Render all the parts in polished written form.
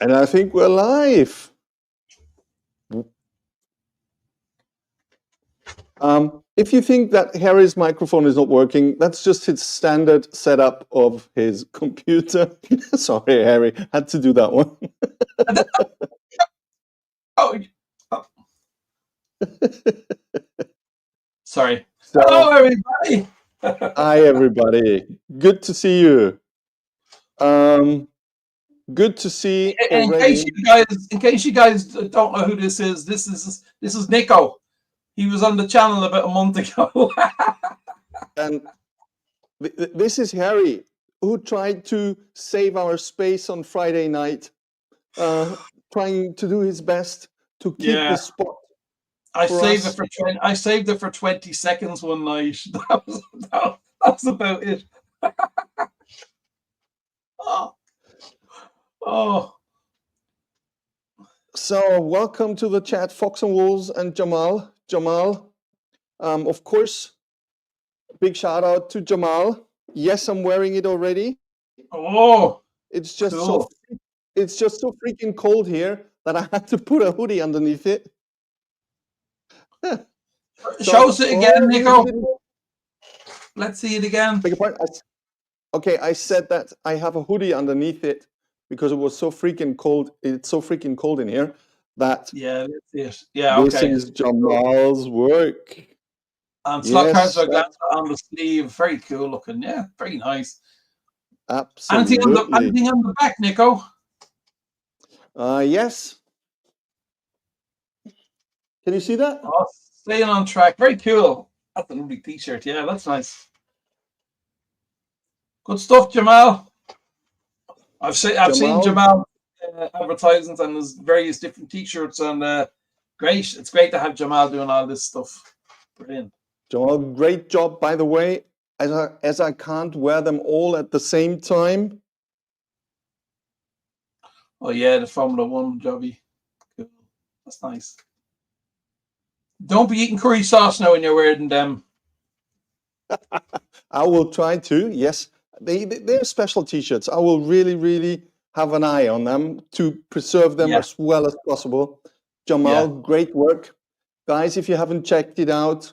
And I think we're live. If you think that Harry's microphone is not working, that's just his standard setup of his computer. Sorry, Harry, had to do that one. Oh. Sorry. Hello, everybody. Hi, everybody. Good to see you. Good to see. In case you guys don't know who this is Nico. He was on the channel about a month ago. And this is Harry, who tried to save our space on Friday night, trying to do his best to keep the spot. I saved it for 20 seconds one night. That was about it. Oh. So welcome to the chat, Fox and Wolves and Jamal. Of course, big shout out to Jamal. Yes, I'm wearing it already. Oh, it's just cool. so freaking cold here that I had to put a hoodie underneath it. Show us it again, Nico. Let's see it again. Beg your pardon? Okay, I said that I have a hoodie underneath it because it was so freaking cold. It's so freaking cold in here that this is Jamal's work. And Slotcars are on the sleeve. Very cool looking. Yeah, very nice. Absolutely. Anything on the back, Nico? Yes. Can you see that? Oh, staying on track. Very cool. That's a lovely t-shirt. Yeah, that's nice. Good stuff, Jamal. I've seen Jamal advertisements and there's various different t-shirts and great. It's great to have Jamal doing all this stuff. Brilliant. Jamal, great job, by the way. As I can't wear them all at the same time. Oh yeah, the Formula One jobby. Cool. That's nice. Don't be eating curry sauce now when you're wearing them. I will try to. Yes, they're special t-shirts. I will really have an eye on them to preserve them as well as possible. Jamal, great work. Guys, if you haven't checked it out,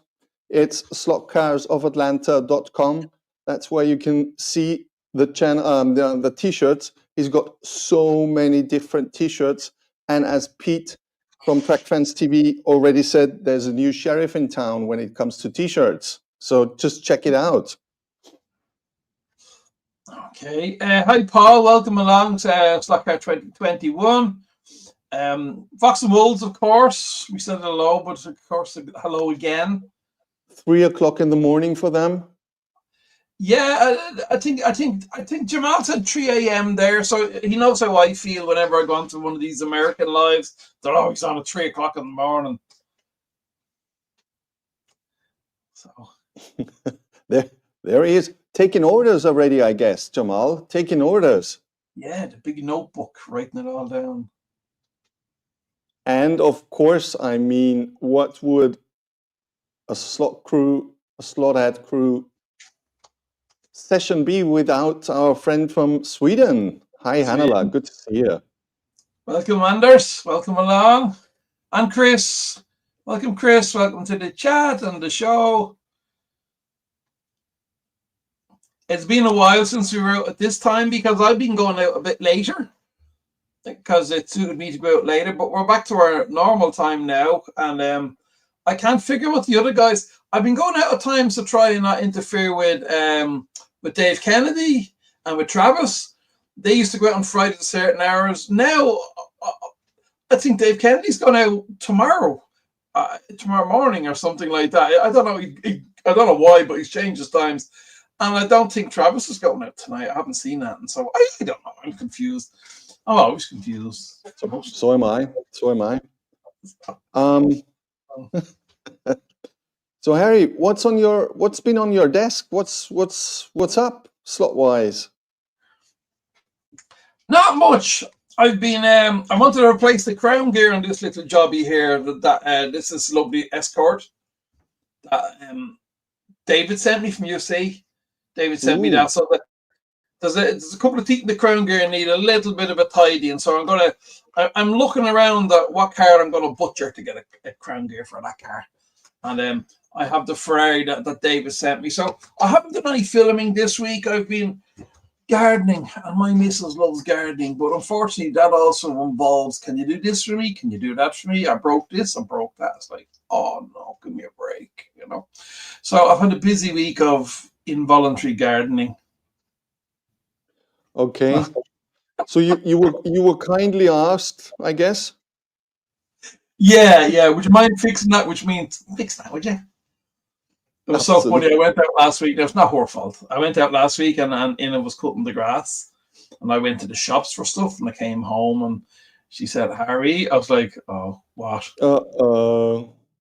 it's slotcarsofatlanta.com. That's where you can see the channel, the t-shirts. He's got so many different t-shirts. And as Pete from Track Fans TV already said, there's a new sheriff in town when it comes to t-shirts. So just check it out. Okay. Hi, Paul. Welcome along to Slotcar 2021. Fox and Wolves, of course. We said hello, but of course, hello again. 3 o'clock in the morning for them. Yeah, I think Jamal said 3 a.m. there, so he knows how I feel whenever I go onto one of these American lives. They're always on at 3 o'clock in the morning. So there he is, taking orders already, I guess, Jamal, taking orders. Yeah, the big notebook, writing it all down. And of course, I mean, what would a Slothead Crew session be without our friend from Sweden? Hi, Hannala, good to see you. Welcome, Anders. Welcome along. And Chris. Welcome, Chris. Welcome to the chat and the show. It's been a while since we were out at this time because I've been going out a bit later because it suited me to go out later, but we're back to our normal time now. And I can't figure out the other guys. I've been going out at times to try and not interfere with Dave Kennedy and with Travis. They used to go out on Friday at certain hours. Now, I think Dave Kennedy's going out tomorrow morning or something like that. I don't know. I don't know why, but he's changed his times. And I don't think Travis is going out tonight. I haven't seen that. And so I don't know. I'm confused. I'm always confused. So am I. So Harry, what's been on your desk? What's up slot-wise? Not much. I've been I wanted to replace the crown gear on this little jobby here. This is lovely Escort that David sent me from UC. David sent me that. So there's a couple of teeth in the crown gear need a little bit of a tidying. So I'm looking around at what car I'm gonna butcher to get a crown gear for that car. And I have the Ferrari that David sent me. So I haven't done any filming this week. I've been gardening, and my missus loves gardening, but unfortunately that also involves, can you do this for me? Can you do that for me? I broke this, I broke that. It's like, oh no, give me a break, you know. So I've had a busy week of involuntary gardening. Okay. So you were kindly asked, I guess. Yeah. Would you mind fixing that? Which means fix that, would you? It was so funny. I went out last week. It's not her fault. I went out last week and Ina was cutting the grass, and I went to the shops for stuff, and I came home and she said, "Harry," I was like, "Oh, what?"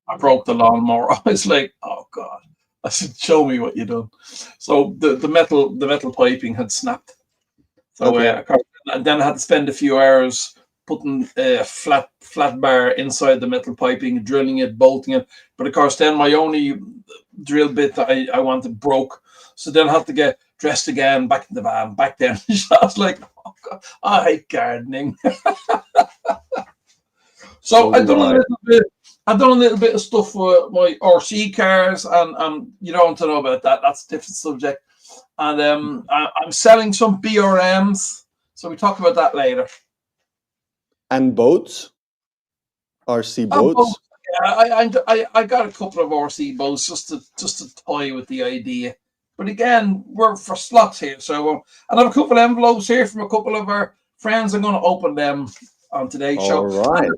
I broke the lawnmower. I was like, "Oh God!" I said, "Show me what you done." So the metal piping had snapped. So and then I had to spend a few hours putting a flat bar inside the metal piping, drilling it, bolting it. But of course, then my only drill bit that I wanted broke. So then I had to get dressed again, back in the van, back down. I was like, oh God, I hate gardening. So I've done a little bit of stuff for my RC cars, and you don't want to know about that. That's a different subject. And I'm selling some BRMs, so we talk about that later. And boats, RC boats. Yeah, I got a couple of RC boats just to toy with the idea. But again, we're for slots here, so and I have a couple of envelopes here from a couple of our friends. I'm going to open them on today's show. All right.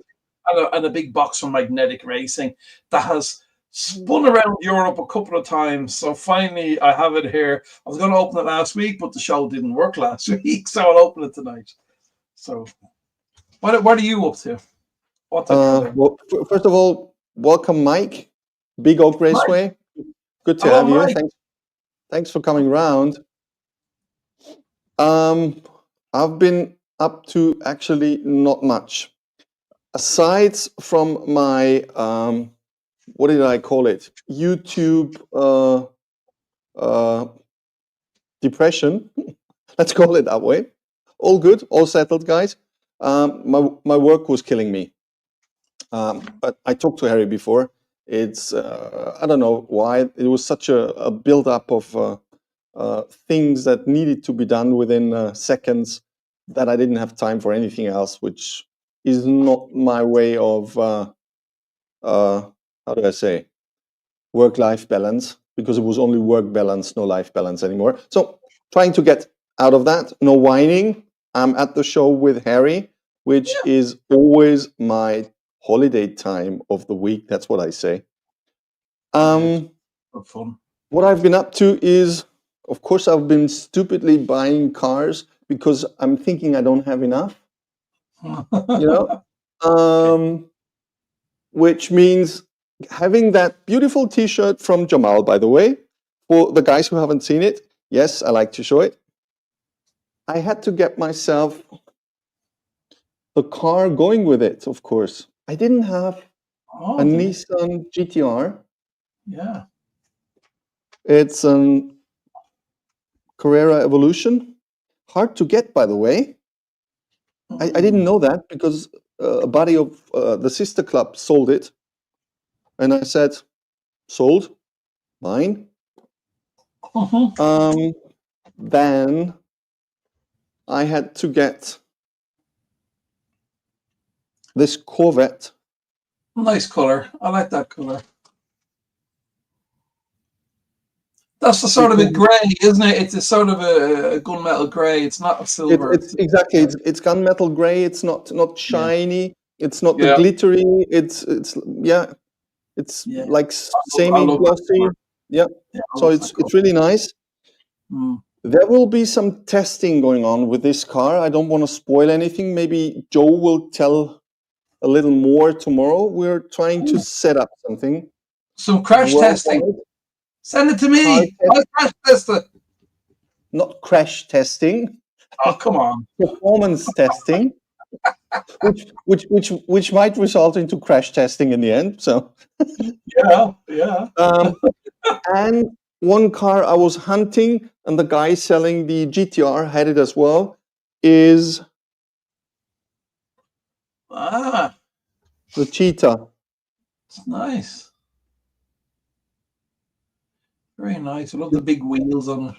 And a big box from Magnetic Racing that has spun around Europe a couple of times. So finally, I have it here. I was going to open it last week, but the show didn't work last week, so I'll open it tonight. So, what are you up to? Well, first of all, welcome, Mike. Big Oak Raceway. Good to have you. Thanks for coming round. I've been up to actually not much. Aside from my, what did I call it? YouTube depression. Let's call it that way. All good, all settled, guys. My work was killing me. But I talked to Harry before. It's I don't know why it was such a build up of things that needed to be done within seconds that I didn't have time for anything else, which is not my way of how do I say, work-life balance, because it was only work balance, no life balance anymore. So trying to get out of that, no whining. I'm at the show with Harry, which is always my holiday time of the week. That's what I say. Fun. What I've been up to is, of course, I've been stupidly buying cars because I'm thinking I don't have enough. You know, which means having that beautiful T-shirt from Jamal, by the way, for the guys who haven't seen it. Yes, I like to show it. I had to get myself the car going with it, of course. I didn't have a Nissan GTR. Yeah. It's an Carrera Evolution. Hard to get, by the way. I didn't know that because a buddy of the sister club sold it. And I said, sold? Mine? Then I had to get this Corvette. Nice color. I like that color. That's the sort of a grey, isn't it? It's a sort of a gunmetal grey. It's not a silver. It's exactly. It's gunmetal grey. It's not shiny. Yeah. It's not the glittery. It's like semi-glossy. Yeah. So it's really nice. There will be some testing going on with this car. I don't want to spoil anything. Maybe Joe will tell a little more tomorrow. We're trying to set up something. Some crash testing. Send it to me. I'll crash test it. Not crash testing. Oh, come on. Performance testing, which might result into crash testing in the end. So yeah. And one car I was hunting, and the guy selling the GTR had it as well, is Ah, the Cheetah. it's nice. Very nice. I love the big wheels on it.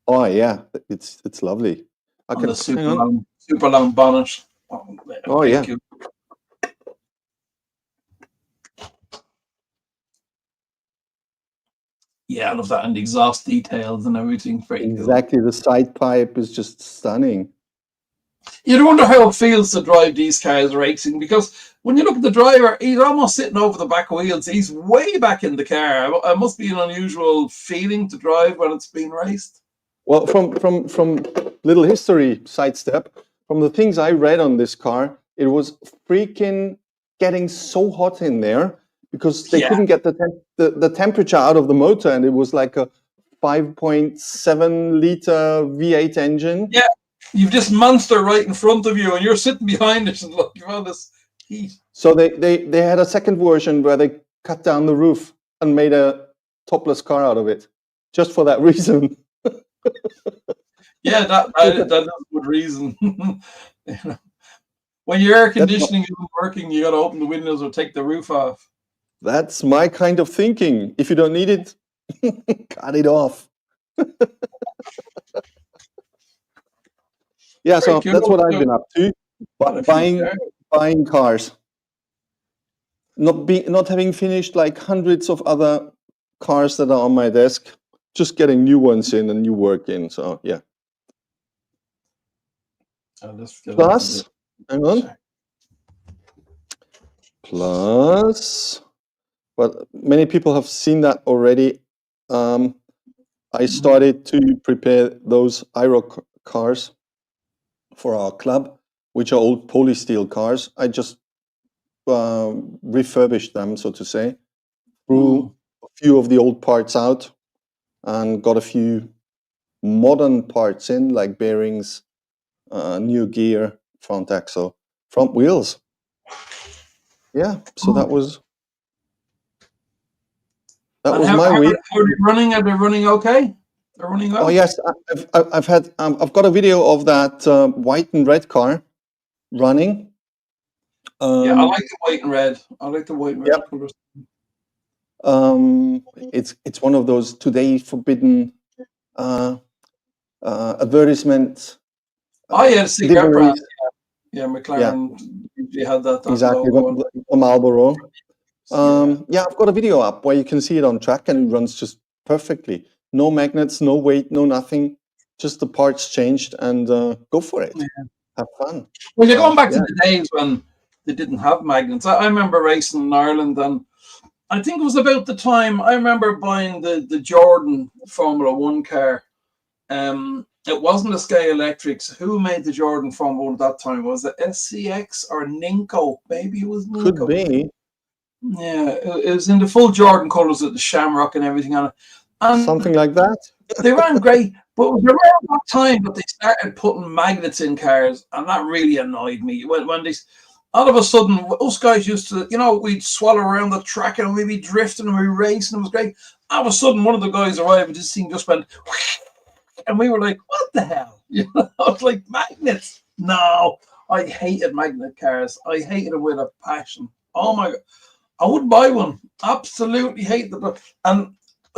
Oh yeah, it's lovely. I On the can hang on. super long bonnet. Oh Very yeah, cool. Yeah, I love that, and the exhaust details and everything. Very cool. exactly. The side pipe is just stunning. You wonder how it feels to drive these cars racing, because when you look at the driver, he's almost sitting over the back wheels. He's way back in the car. It must be an unusual feeling to drive when it's being raced. Well, from little history sidestep, from the things I read on this car, it was freaking getting so hot in there because they Yeah. couldn't get the temperature out of the motor, and it was like a 5.7 liter V8 engine. Yeah, you've this monster right in front of you, and you're sitting behind it, and look, you've all this heat. So they had a second version where they cut down the roof and made a topless car out of it, just for that reason. Yeah, that is a good reason. You know, when your air conditioning isn't working, you got to open the windows or take the roof off. That's my kind of thinking. If you don't need it, cut it off. Yeah, so Very that's cool. what I've been up to. Buying cars. Not having finished like hundreds of other cars that are on my desk, just getting new ones in and new work in. So yeah. Plus, hang on. Plus, well, many people have seen that already. I started to prepare those IROC cars for our club, which are old polysteel cars. I just refurbished them, so to say, threw a few of the old parts out and got a few modern parts in, like bearings, new gear, front axle, front wheels. Yeah, so that was my week. How are they running? Are they running okay? They're running well? Oh yes, I've got a video of that white and red car running. Yeah, I like the white and red. I like the white and red colors. It's one of those today forbidden advertisement. Oh yeah, cigarette brand. Yeah, McLaren. You had that exactly logo. The Marlboro. Yeah, I've got a video up where you can see it on track, and it runs just perfectly. No magnets, no weight, no nothing. Just the parts changed, and go for it. Yeah. Have fun. Well, you're going back to the days when they didn't have magnets. I remember racing in Ireland, and I think it was about the time I remember buying the Jordan Formula One car. It wasn't a Sky Electrics. Who made the Jordan Formula One at that time? Was it SCX or Nico? Maybe it was Nico. Could be. Yeah, it was in the full Jordan colours with the shamrock and everything on it. And something like that. They ran great, but it was around that time that they started putting magnets in cars, and that really annoyed me. When they, all of a sudden, us guys used to, we'd swallow around the track and we'd be drifting and we'd be racing. It was great. All of a sudden, one of the guys arrived and this thing just went, and we were like, what the hell? It's like magnets. No, I hated magnet cars. I hated them with a passion. Oh my God. I wouldn't buy one. Absolutely hate them. And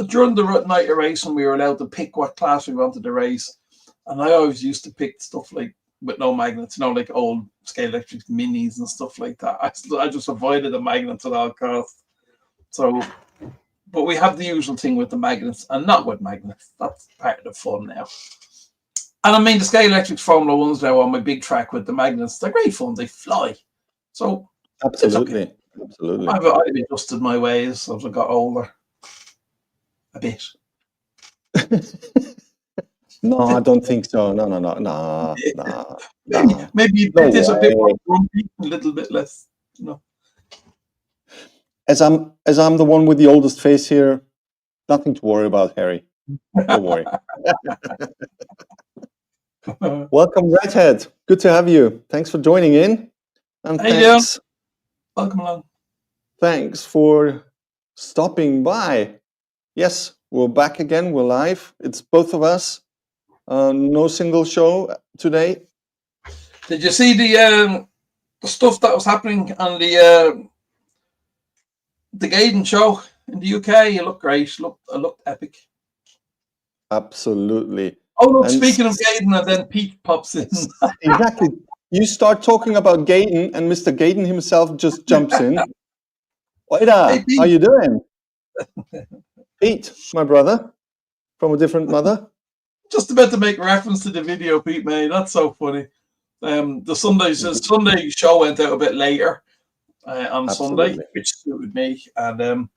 during the night of racing, we were allowed to pick what class we wanted to race. And I always used to pick stuff like with no magnets, like old Scale Electric minis and stuff like that. I just avoided the magnets at all costs. So, but we have the usual thing with the magnets and not with magnets. That's part of the fun now. And I mean, the Scale Electric Formula Ones now on my big track with the magnets, they're great fun. They fly. So, absolutely. Okay. Absolutely. I've adjusted my ways as I got older. A bit. No, I don't think so. No. Maybe no this way. a bit more grumpy, a little bit less, As I'm the one with the oldest face here, nothing to worry about, Harry. Don't worry. Welcome, Redhead. Good to have you. Thanks for joining in. And thanks. Welcome along. Thanks for stopping by. Yes, We're back again. We're live. It's both of us. No single show today. Did you see the stuff that was happening on the Gaiden show in the UK? You look great. It looked epic. Absolutely. Oh, look, speaking of Gaiden, and then Pete pops in. Exactly. You start talking about Gaiden, and Mr. Gaiden himself just jumps in. Oida, Hey, Pete. how you doing? Pete, my brother, from a different mother. Just about to make reference to the video Pete made. That's so funny. The Sunday show went out a bit later on Absolutely. Sunday, which suited me, and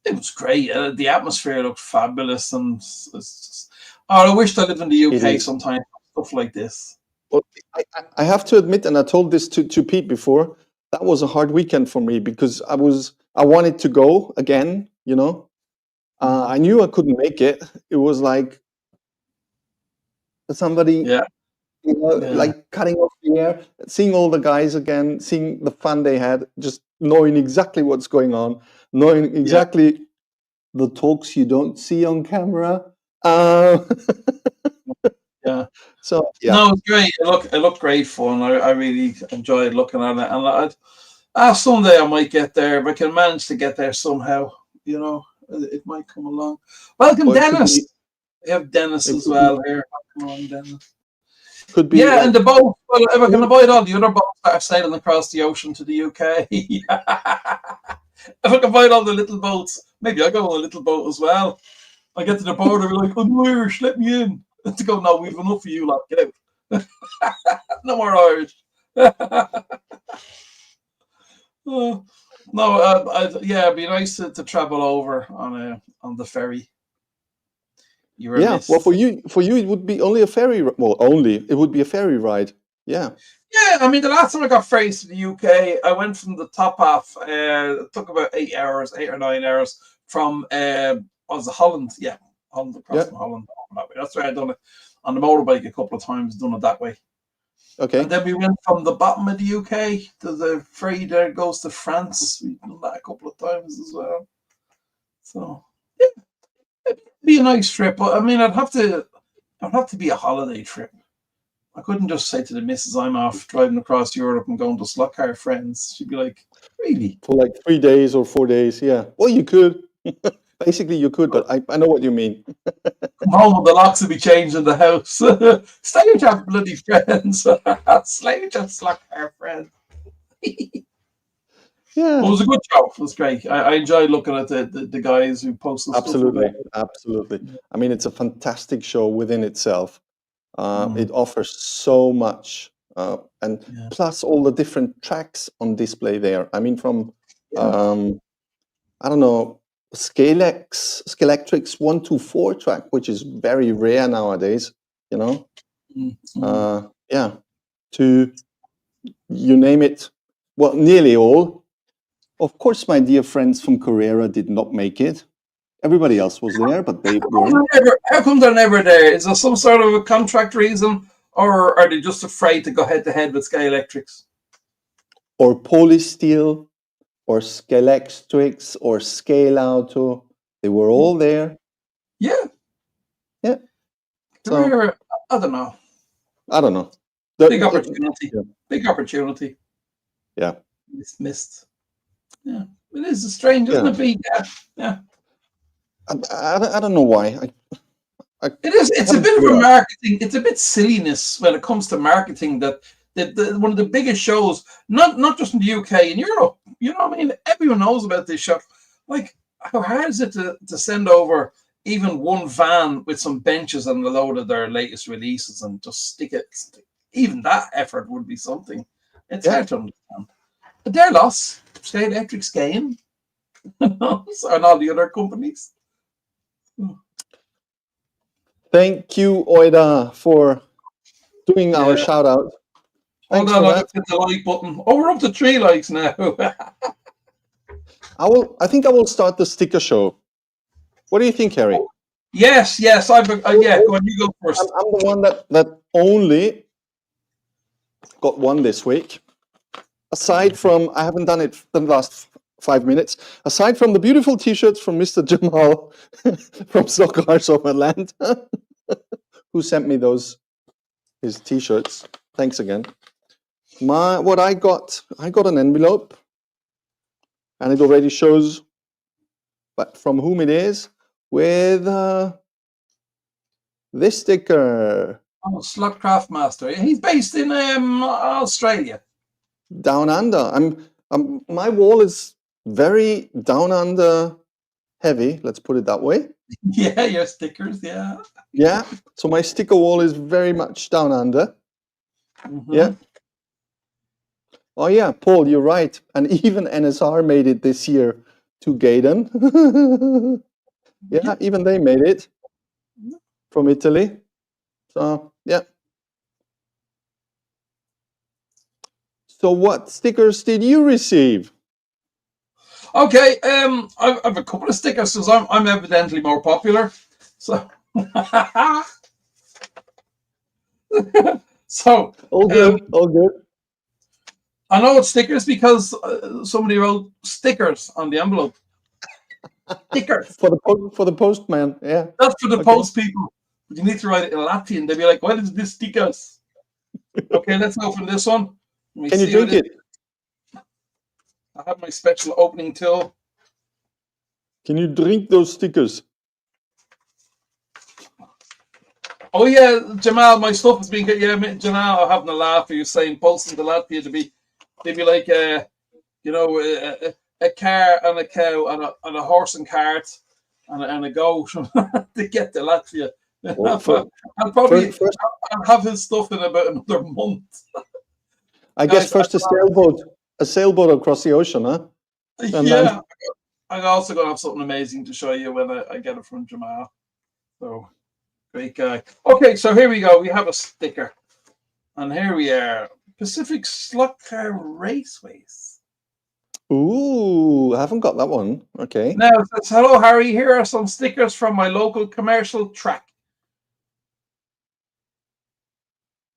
it was great. The atmosphere looked fabulous, and it's just, I wished I lived in the UK sometime. Stuff like this. Well, I have to admit, and I told this to Pete before, that was a hard weekend for me because I wanted to go again. You know, I knew I couldn't make it. It was like somebody, like cutting off the air, seeing all the guys again, seeing the fun they had, just knowing exactly what's going on, knowing exactly the talks you don't see on camera. Yeah. So no, it's great. It looked great fun. I really enjoyed looking at it, and someday I might get there. If I can manage to get there somehow, you know, it might come along. Welcome, Dennis. We have Dennis as well here. Come on, Dennis. Could be. Yeah, and the boat. Well, if I can avoid all the other boats that are sailing across the ocean to the UK, if I can avoid all the little boats, maybe I go on a little boat as well. I get to the border, we're like, I'm Irish, let me in. To go, no, we've enough of you, lad. Get out. No more Irish. It'd be nice to travel over on the ferry. Well, for you, it would be only a ferry. Well, it would be a ferry ride. Yeah. Yeah, I mean, the last time I got ferries to the UK, I went from the top half. It took about 8 or 9 hours from Holland. Yeah, Holland across from Holland. That's where I done it on the motorbike a couple of times. Done it that way. Okay. And then we went from the bottom of the UK to the ferry that goes to France. We've done that a couple of times as well. So yeah, it'd be a nice trip. But I mean, it'd have to be a holiday trip. I couldn't just say to the missus, I'm off driving across Europe and going to Slotcar friends. She'd be like, really? For like 3 days or 4 days, yeah. Well, you could. Basically, you could, but I know what you mean. Come home and the locks will be changed in the house. Stay with your bloody friends. Stay with your Slotcar friends. Yeah. It was a good show. It was great. I enjoyed looking at the guys who posted Absolutely. stuff. Absolutely. I mean, it's a fantastic show within itself. It offers so much, and plus all the different tracks on display there. I mean, from I don't know, Scalextric's 124 track, which is very rare nowadays. You know, to you name it. Well, nearly all. Of course, my dear friends from Carrera did not make it. Everybody else was there, but they weren't. How come they're never there? Is there some sort of a contract reason, or are they just afraid to go head-to-head with Scalextrics? Or Polysteel, or Scalextrics, or Scale Auto. They were all there. Yeah. Yeah. Carrera, I don't know. Big opportunity. Yeah. Big opportunity. Yeah. It's missed. Yeah. It is strange, isn't it? Yeah. I don't know why. It is. It's a bit of a marketing. It's a bit silliness when it comes to marketing. That one of the biggest shows, not just in the UK, in Europe. You know what I mean? Everyone knows about this show. Like, how hard is it to send over even one van with some benches and a load of their latest releases and just stick it? Even that effort would be something. It's hard to understand. But their loss, Scalextric's gain, and all the other companies. Thank you, Oida, for doing our shout out. Hold on, I'll hit the like button. Oh, we're up to 3 likes now. I think I will start the sticker show. What do you think, Harry? Yes. Go on, you go first. I'm the one that only got one this week. Aside from, I haven't done it the last 5 minutes. Aside from the beautiful T-shirts from Mr. Jamal from Slotcar Summerland, who sent me his T-shirts. Thanks again. What I got an envelope, and it already shows, but from whom it is, with this sticker. Oh, Slotcraft Master. He's based in Australia. Down under. My wall is very down under heavy. Let's put it that way. Yeah, your stickers. Yeah. Yeah. So my sticker wall is very much down under. Yeah. Oh yeah, Paul, you're right. And even NSR made it this year to Gaydon. Yeah, even they made it from Italy. So yeah. So what stickers did you receive? Okay, I have a couple of stickers because I'm evidently more popular. So, so all good, all good. I know it's stickers because somebody wrote stickers on the envelope. Stickers for the postman. Yeah, that's for the post people. But you need to write it in Latvian. They'll be like, "What is this stickers?" Okay, let's open this one. Can you drink it? I have my special opening tool. Can you drink those stickers? Oh yeah, Jamal, my stuff is being Jamal, I'm having a laugh. You're saying posting to Latvia they'd be like a car and a cow and a horse and cart and a goat to get to Latvia. Well, I'll have his stuff in about another month. I guess first a sailboat across the ocean, huh? And yeah, I'm also going to have something amazing to show you when I get it from Jamal. So, great guy. Okay, so here we go. We have a sticker. And here we are. Pacific Slotcar Raceways. Ooh, I haven't got that one. Okay. Now it says, hello, Harry. Here are some stickers from my local commercial track.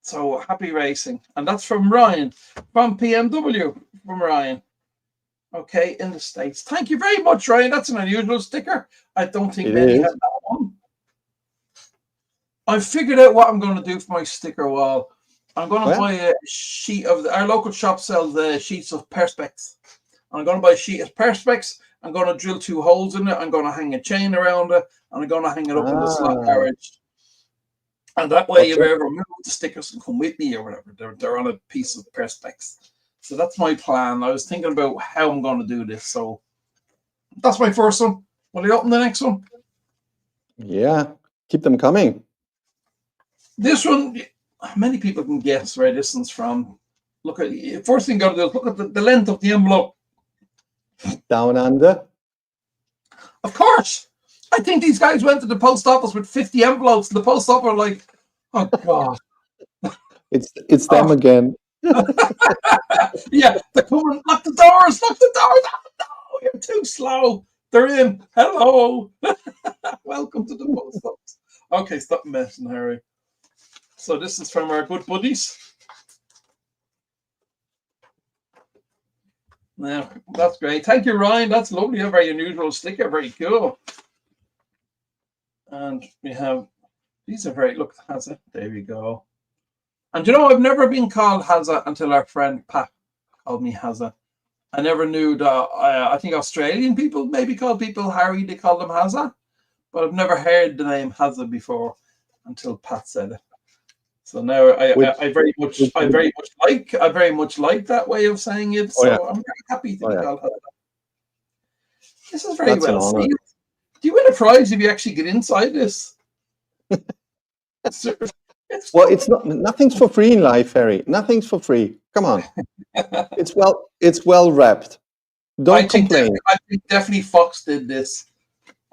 So, happy racing. And that's from Ryan, from PMW, from Ryan. Okay, in the States. Thank you very much, Ryan. That's an unusual sticker. I don't think many have that one. I figured out what I'm going to do for my sticker wall. I'm going to buy a sheet of our local shop sells sheets of perspex. I'm going to buy a sheet of perspex. I'm going to drill 2 holes in it. I'm going to hang a chain around it, and I'm going to hang it up in the slot carriage. And that way, if I ever move, the stickers can come with me or whatever. They're on a piece of perspex. So that's my plan. I was thinking about how I'm going to do this. So that's my first one. Will you open the next one? Yeah, keep them coming. This one, many people can guess where this one's from. Look at first thing you got to do is look at the length of the envelope. Down under. Of course. I think these guys went to the post office with 50 envelopes. And the post office were like, oh God. It's them again. Yeah, they're coming. Lock the doors. Lock the doors. Oh, no, you're too slow. They're in. Hello. Welcome to the post office. Okay, stop messing, Harry. So this is from our good buddies. Now, that's great. Thank you, Ryan. That's lovely. A very unusual sticker. Very cool. And we have, these are very, look, Hazza. There we go. And you know, I've never been called Hazza until our friend Pat called me Hazza. I never knew that. I think Australian people maybe call people Harry. They call them Hazza. But I've never heard the name Hazza before until Pat said it. So now I very much like that way of saying it. So I'm very happy to be called Hazza. This is very well seen. Do you win a prize if you actually get inside this? Well, nothing's for free in life, Harry. Nothing's for free. Come on. It's well wrapped. Don't complain. I think definitely Fox did this.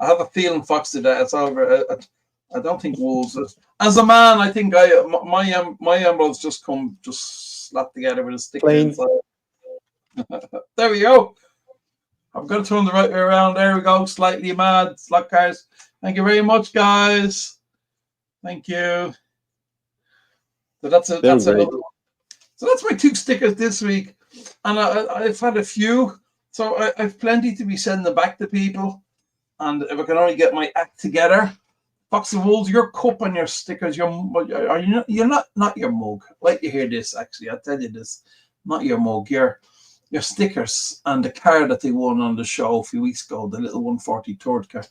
I have a feeling Fox did that. It's over. I don't think Wolves did. As a man, I think my envelopes just slapped together with a sticker inside. There we go. I'm going to turn the right way around. There we go. Slightly mad. Slotcars. Thank you very much, guys. Thank you. So that's it. That's another one. So that's my 2 stickers this week. And I've had a few So I've plenty to be sending back to people. And if I can only get my act together, Fox and Wolves, your cup and your stickers, you're not your mug. Like you hear this, actually, I'll tell you this. Not your mug, your stickers and the car that they won on the show a few weeks ago, the little 143rd car.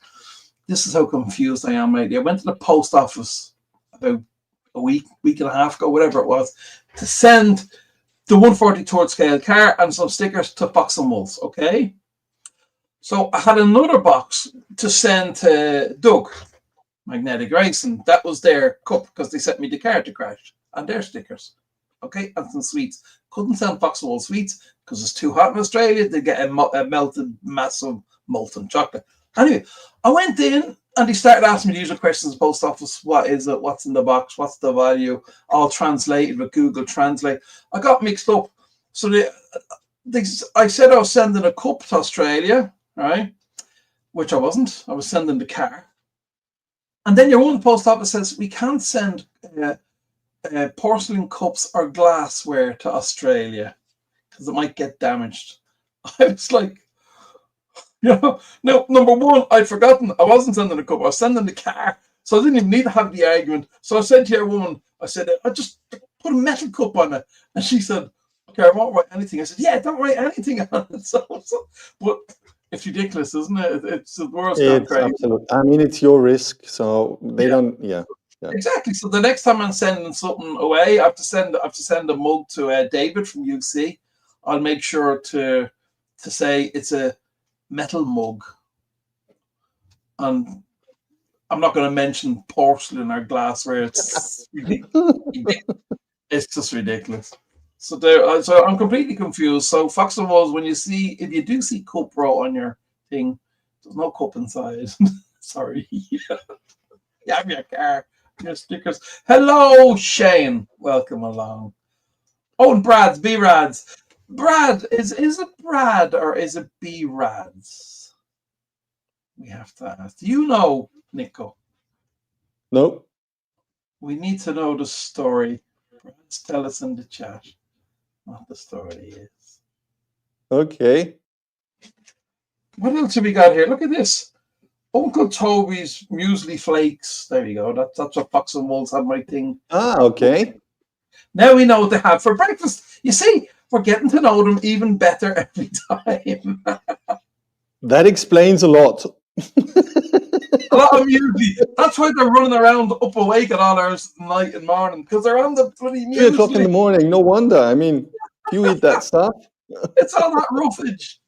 This is how confused I am, lady. I went to the post office about a week and a half ago, whatever it was, to send the 143rd scale car and some stickers to Fox and Wolves, okay? So I had another box to send to Doug, Magnetic Racing. That was their cup because they sent me the car to crash and their stickers, okay? And some sweets. Couldn't send Fox and Wolves sweets because it's too hot in Australia. They get a melted, massive molten chocolate. Anyway, I went in and they started asking me the usual questions. Post office, what is it? What's in the box? What's the value? All translated with Google Translate. I got mixed up. So I said I was sending a cup to Australia, right? Which I wasn't. I was sending the car. And then your own post office says we can't send porcelain cups or glassware to Australia because it might get damaged. I was like, no, number one, I'd forgotten I wasn't sending a cup, I was sending the car. So I didn't even need to have the argument. So I said to your woman, I said, I just put a metal cup on it. And she said, okay, I won't write anything. I said, yeah, don't write anything on it. But it's ridiculous, isn't it? It's the world's gone crazy. Absolutely. I mean, it's your risk, so they don't. Yeah. Exactly. So the next time I'm sending something away, I have to send a mug to David from UC. I'll make sure to say it's a metal mug, and I'm not going to mention porcelain or glassware. It's it's just ridiculous. So I'm completely confused. So Fox and Wolves, if you do see cup wrote on your thing, there's no cup inside. Sorry. You have your car, your stickers. Hello, Shane. Welcome along. Oh, and Brad's, B-Rads. Brad, is it Brad or is it B-Rads? We have to ask. Do you know, Nico? Nope. We need to know the story. Brad's, tell us in the chat what the story is. Okay. What else have we got here? Look at this. Uncle Toby's Muesli Flakes. There you go. That's what Fox and Wolves have, my thing. Ah, okay. Now we know what they have for breakfast. You see, we're getting to know them even better every time. That explains a lot. A lot of muesli. That's why they're running around up awake at all hours of night and morning, because they're on the bloody muesli. 3 o'clock in the morning. No wonder. I mean, you eat that stuff. It's all that roughage.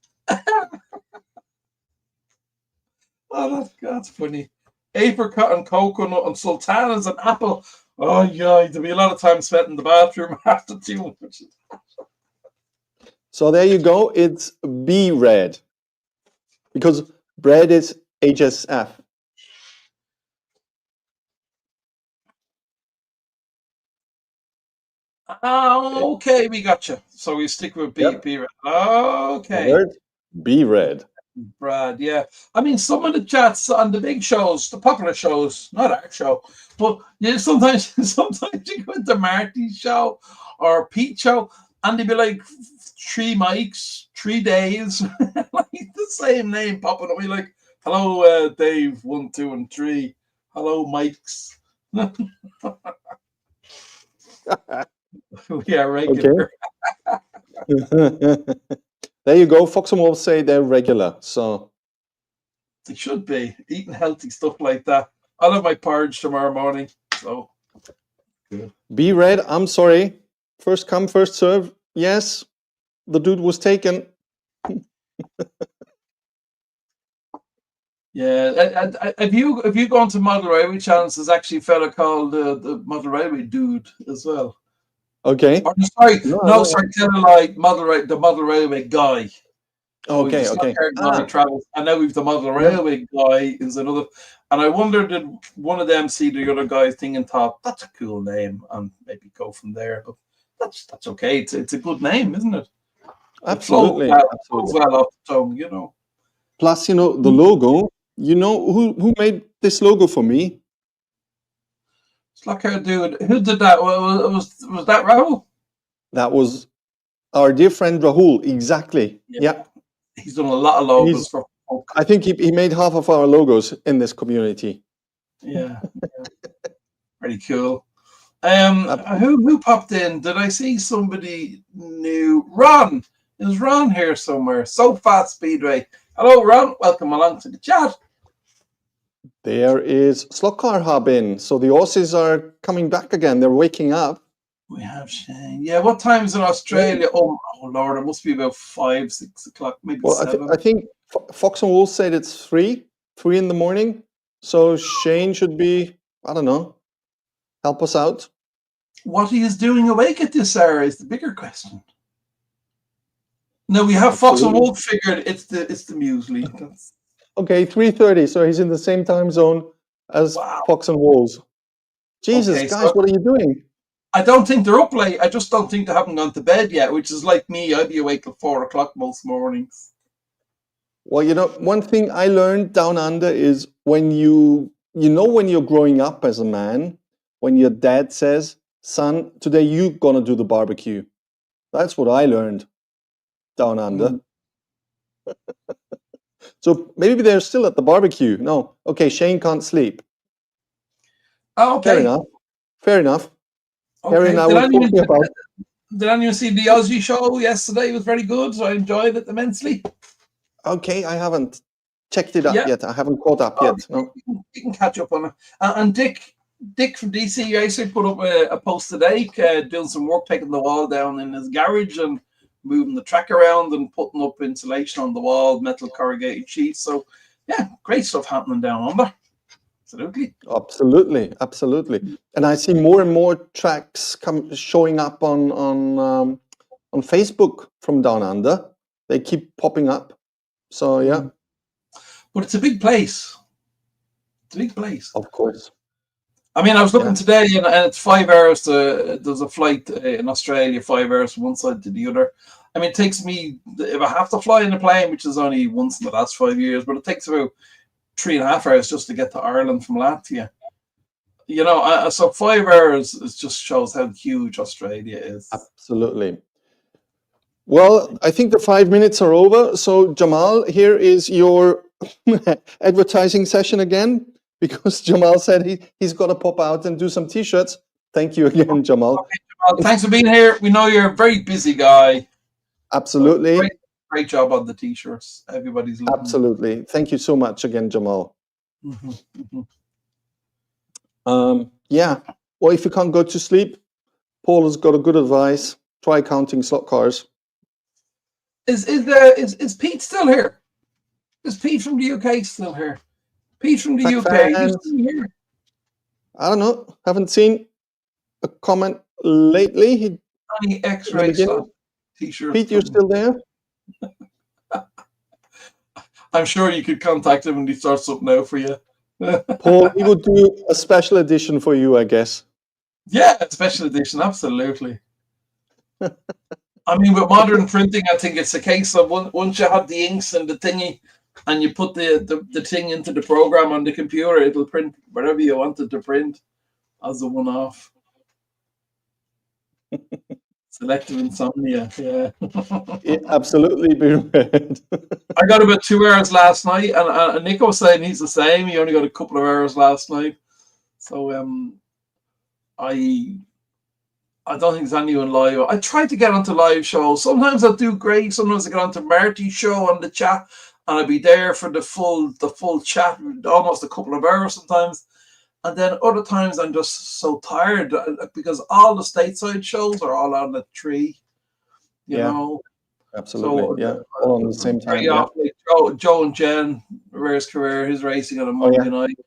Oh, that's funny. Apricot and coconut and sultanas and apple. Oh, yeah, there'll be a lot of time spent in the bathroom after too much. So there you go. It's B red. Because bread is HSF. Oh, okay, we got you. So we stick with B. Yep. B red. Okay. B red. Brad, yeah. I mean, some of the chats on the big shows, the popular shows, not our show, but yeah, sometimes you go into Marty's show or Pete's show, and they'd be like 3 mics, 3 days, like the same name popping up. You're like, hello, Dave, 1, 2, and 3. Hello, mics. We are regular. Okay. There you go. Fox and Wolves say they're regular, so they should be eating healthy stuff like that. I'll have my porridge tomorrow morning. So good. B red. I'm sorry. First come, first serve. Yes, the dude was taken. Yeah, have you gone to Model Railway Challenge? There's actually a fella called the Model Railway dude as well. Okay. Or, sorry, sorry, tell a lie. The Model Railway guy. So Okay. Travels, and now we've the Model Railway guy is another. And I wondered, did one of them see the other guy's thing and thought that's a cool name, and maybe go from there. But that's okay. It's a good name, isn't it? Absolutely. Absolutely. Well off the tongue, you know. Plus, the logo. You know who made this logo for me? Slotcar dude. Who did that? Was that Rahul? That was our dear friend Rahul. Exactly. Yeah. He's done a lot of logos for folk. I think he made half of our logos in this community. Yeah. Pretty cool. Who popped in? Did I see somebody new? Ron. Is Ron here somewhere? So Fast Speedway. Hello, Ron. Welcome along to the chat. There is Slotcar Hub in. So the Aussies are coming back again. They're waking up. We have Shane. Yeah, what time is in Australia? Oh Lord, it must be about 5, 6 o'clock, maybe Well, 7. I think Fox and Wolf said it's 3 in the morning. So Shane should be, I don't know, help us out. What he is doing awake at this hour is the bigger question. No, we have Fox and Wolf figured. It's the muesli. That's... Okay, 3:30. So he's in the same time zone as Fox and Wolves. Jesus, Okay, guys, what are you doing? I don't think they're up late. I just don't think they haven't gone to bed yet, which is like me. I'd be awake till 4 o'clock most mornings. Well, one thing I learned down under is when when you're growing up as a man, when your dad says, son, today you're going to do the barbecue. That's what I learned down under. So maybe they're still at the barbecue. No. Okay, Shane can't sleep. Oh, okay. Fair enough. Okay. Harry and I were talking about... Did anyone see the Aussie show yesterday? It was very good. So I enjoyed it immensely. Okay, I haven't checked it up yet. I haven't caught up yet. No. You can catch up on it. And Dick from DC Racer put up a post today doing some work, taking the wall down in his garage and moving the track around and putting up insulation on the wall, metal corrugated sheets. So, yeah, great stuff happening down under. Absolutely. And I see more and more tracks showing up on Facebook from down under. They keep popping up. So, yeah. But it's a big place. It's a big place. Of course. I mean, I was looking today, and it's 5 hours there's a flight in Australia, 5 hours from one side to the other. I mean, it takes me, if I have to fly in a plane, which is only once in the last 5 years, but it takes about 3.5 hours just to get to Ireland from Latvia. So 5 hours just shows how huge Australia is. Absolutely. Well, I think the 5 minutes are over. So Jamal, here is your advertising session again, because Jamal said he's got to pop out and do some T-shirts. Thank you again, Jamal. Okay, Jamal. Thanks for being here. We know you're a very busy guy. Absolutely. So great job on the T-shirts. Everybody's loving Absolutely. Thank you so much again, Jamal. Yeah. Well, if you can't go to sleep, Paul has got a good advice. Try counting slot cars. Is Pete still here? Is Pete from the UK still here? Pete from the UK, is he still here? I don't know. Haven't seen a comment lately. Any X-ray T-shirt. Pete, you're still there? I'm sure you could contact him and he starts something out for you. Paul, he would do a special edition for you, I guess. Yeah, a special edition, absolutely. I mean, with modern printing, I think it's a case of once you have the inks and the thingy, and you put the thing into the program on the computer, it'll print whatever you want it to print as a one-off. Selective insomnia, yeah. It absolutely be read. I got about 2 hours last night, and Nico was saying he's the same. He only got a couple of hours last night. So I don't think there's anyone live. I try to get onto live shows. Sometimes I'll do great. Sometimes I get onto Marty's show on the chat, and I'll be there for the full chat, almost a couple of hours sometimes. And then other times I'm just so tired because all the stateside shows are all on at 3. You know. Absolutely. So, all on the same time. Joe and Jen, Rare's career, his racing on a Monday night.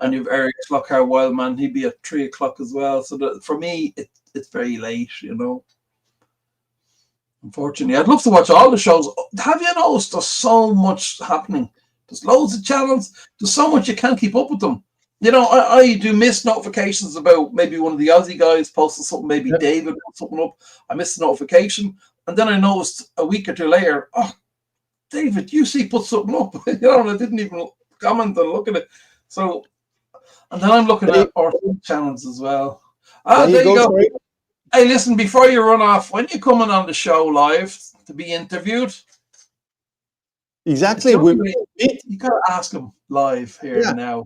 And you've Eric Slotcar Wildman, he'd be at 3 o'clock as well. So for me, it's very late, Unfortunately, I'd love to watch all the shows. Have you noticed there's so much happening? There's loads of channels. There's so much you can't keep up with them. I do miss notifications about maybe one of the Aussie guys posting something, maybe David put something up. I missed the notification. And then I noticed a week or two later, David, UC put something up. And I didn't even comment and look at it. So, and then I'm looking at our channels as well. There you go. Hey, listen, before you run off, when you're coming on the show live to be interviewed? Exactly. Pete, You gotta ask him live here yeah, now.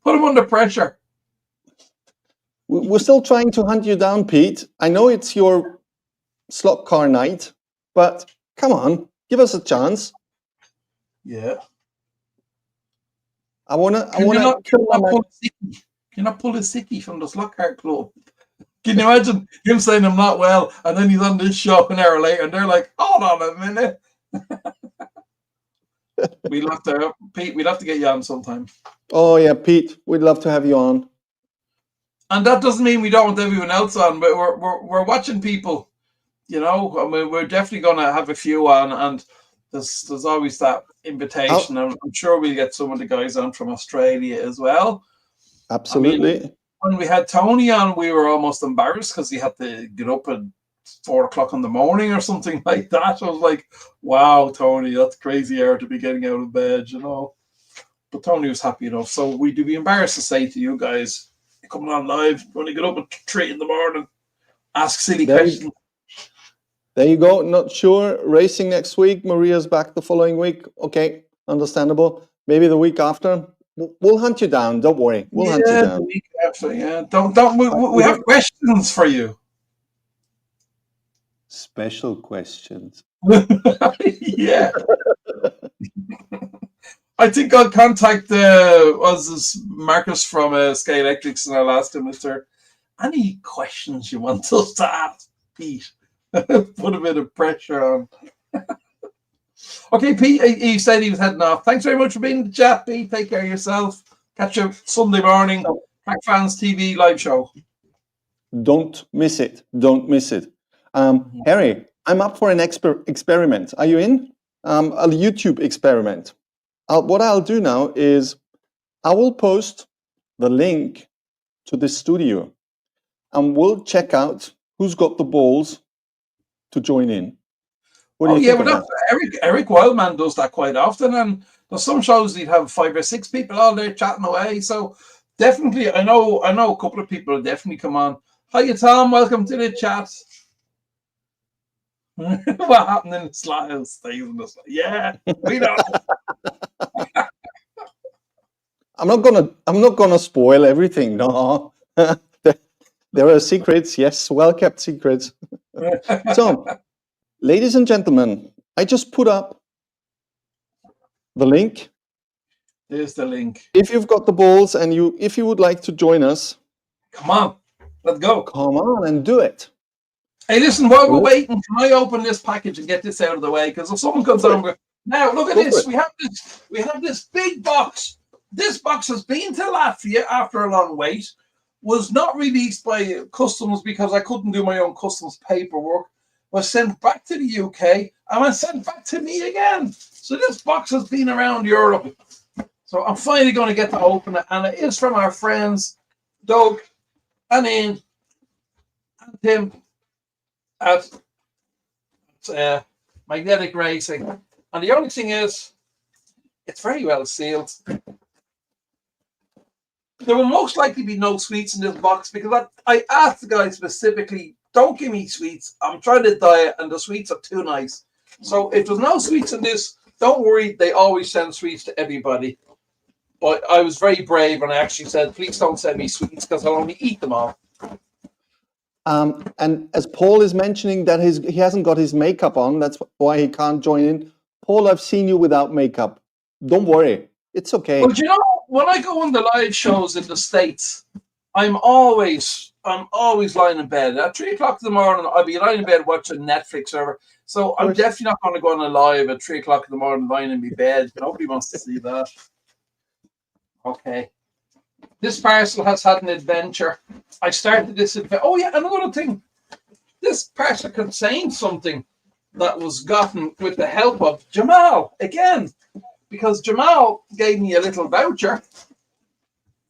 Put him under pressure. we're still trying to hunt you down, Pete. I know it's your slot car night, but come on, give us a chance. Yeah. I wanna Can you not kill my pull a sickie? Can you not pull a sickie from the Slotcar Club? Can you imagine him saying I'm not well, and then he's on this show an hour later, and they're like, "Hold on a minute." We'll have to, Pete. We'll have to get you on sometime. Oh yeah, Pete, we'd love to have you on. And that doesn't mean we don't want everyone else on, but we're watching people. You know, I mean, we're definitely going to have a few on, and there's always that invitation. I'm sure we'll get some of the guys on from Australia as well. Absolutely. I mean, when we had Tony on, we were almost embarrassed because he had to get up at 4 o'clock in the morning or something like that. I was like, "Wow, Tony, that's crazy hour to be getting out of bed," you know. But Tony was happy enough. So we'd be embarrassed to say to you guys, "You're coming on live, you want to get up at 3 in the morning, ask silly questions." There you go. Not sure. Racing next week. Maria's back the following week. Okay, understandable. Maybe the week after. We'll hunt you down. Don't worry. We'll hunt you down. The week after, yeah. Don't we have questions for you. Special questions. Yeah. I think I'll contact Marcus from Sky Electrics, and I'll ask him, is there any questions you want us to ask Pete? Put a bit of pressure on. Okay, Pete, he said he was heading off. Thanks very much for being in the chat, Pete. Take care of yourself. Catch you Sunday morning. Track Fans TV live show. Don't miss it. Don't miss it. Harry, I'm up for an experiment. Are you in? A YouTube experiment. What I'll do now is I will post the link to the studio, and we'll check out who's got the balls to join in. What do you think of that? Eric Wildman does that quite often, and there's some shows he'd have 5 or 6 people all there chatting away. So definitely, I know a couple of people will definitely come on. Hiya, Tom. Welcome to the chat. What happened in the slot house stays in the slot. Yeah, we know. I'm not gonna spoil everything. No, there are secrets. Yes, well kept secrets. So, ladies and gentlemen, I just put up the link. There's the link. If you've got the balls and if you would like to join us, come on, let's go. Come on and do it. Hey, listen, while we're waiting, can I open this package and get this out of the way? Because if someone comes over, now look at this. We have this big box. This box has been to Latvia after a long wait. Was not released by customs because I couldn't do my own customs paperwork. Was sent back to the UK and was sent back to me again. So this box has been around Europe. So I'm finally going to get to open it, and it is from our friends Doug and Ian and Tim at Magnetic Racing. And the only thing is, it's very well sealed. There will most likely be no sweets in this box because I asked the guy specifically, don't give me sweets. I'm trying to diet and the sweets are too nice. So if there's no sweets in this, don't worry. They always send sweets to everybody. But I was very brave and I actually said, please don't send me sweets because I'll only eat them all. And as Paul is mentioning that he hasn't got his makeup on, that's why he can't join in. Paul, I've seen you without makeup. Don't worry. It's okay. Well, you know, when I go on the live shows in the States, I'm always lying in bed. At 3 o'clock in the morning, I'll be lying in bed watching Netflix or whatever. So I'm definitely not going to go on a live at 3 o'clock in the morning lying in my bed. Nobody wants to see that. Okay. This parcel has had an adventure. I started this adventure. Oh, yeah, another thing. This parcel contains something that was gotten with the help of Jamal again. Because Jamal gave me a little voucher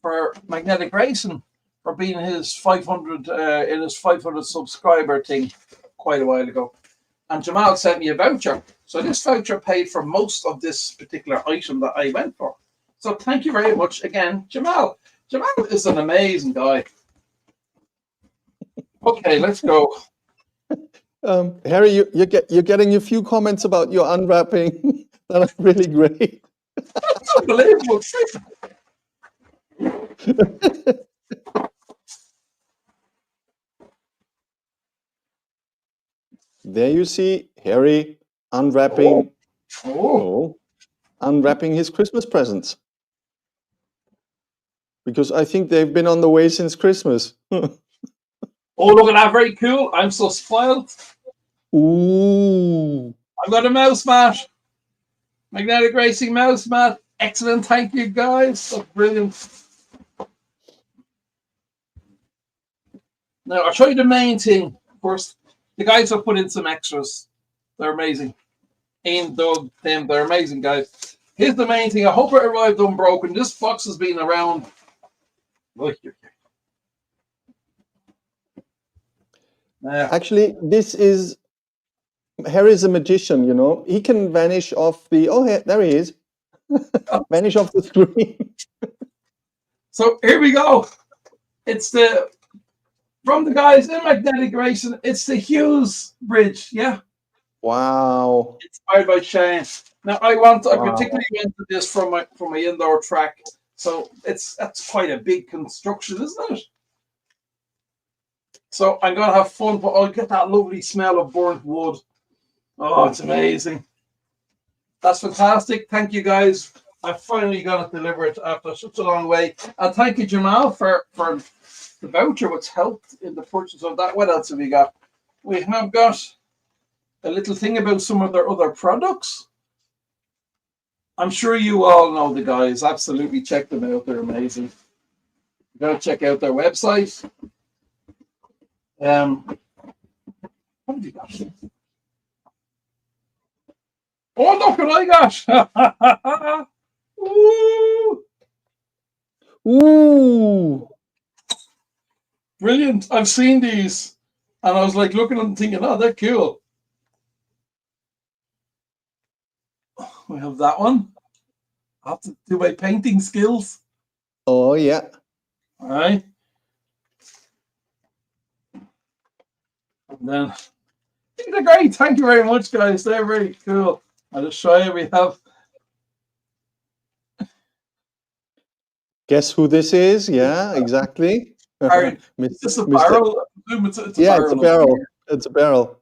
for Magnetic Racing for being his 500 in his 500 subscriber thing quite a while ago. And Jamal sent me a voucher. So this voucher paid for most of this particular item that I went for. So thank you very much again, Jamal. Jamal is an amazing guy. Okay, let's go. Harry, you're getting a few comments about your unwrapping that are really great. That's unbelievable. There you see Harry unwrapping, Oh. unwrapping his Christmas presents. Because I think they've been on the way since Christmas. Oh, look at that. Very cool. I'm so spoiled. Ooh. I've got a mouse mat. Magnetic racing mouse mat. Excellent. Thank you, guys. That's brilliant. Now, I'll show you the main thing. Of course, the guys have put in some extras. They're amazing. Ian, Doug, them, they're amazing, guys. Here's the main thing. I hope it arrived unbroken. This box has been around. Actually, this is Harry's a magician, you know. He can vanish off the. Oh, there he is. Vanish off the screen. So here we go. It's from the guys in Magnetic Racing. It's the Hughes Bridge. Yeah. Wow. Inspired by Shane. Now I particularly wanted this from my indoor track. So that's quite a big construction, isn't it? So I'm gonna have fun, but I'll get that lovely smell of burnt wood. Oh, it's amazing. That's fantastic. Thank you, guys. I finally got it delivered after such a long wait. And thank you, Jamal, for the voucher, which helped in the purchase of that. What else have we got? We have got a little thing about some of their other products. I'm sure you all know the guys. Absolutely check them out. They're amazing. You gotta check out their website. What have you got? Oh, look what I got! Ooh. Ooh. Brilliant. I've seen these. And I was like looking at them thinking, oh, they're cool. We have that one. I have to do my painting skills. Oh, yeah. All right. And then they're great. Thank you very much, guys. They're very cool. I'll just show you. We have. Guess who this is? Yeah, exactly. It's a barrel. It's a yeah, barrel. It's a barrel. It's a barrel.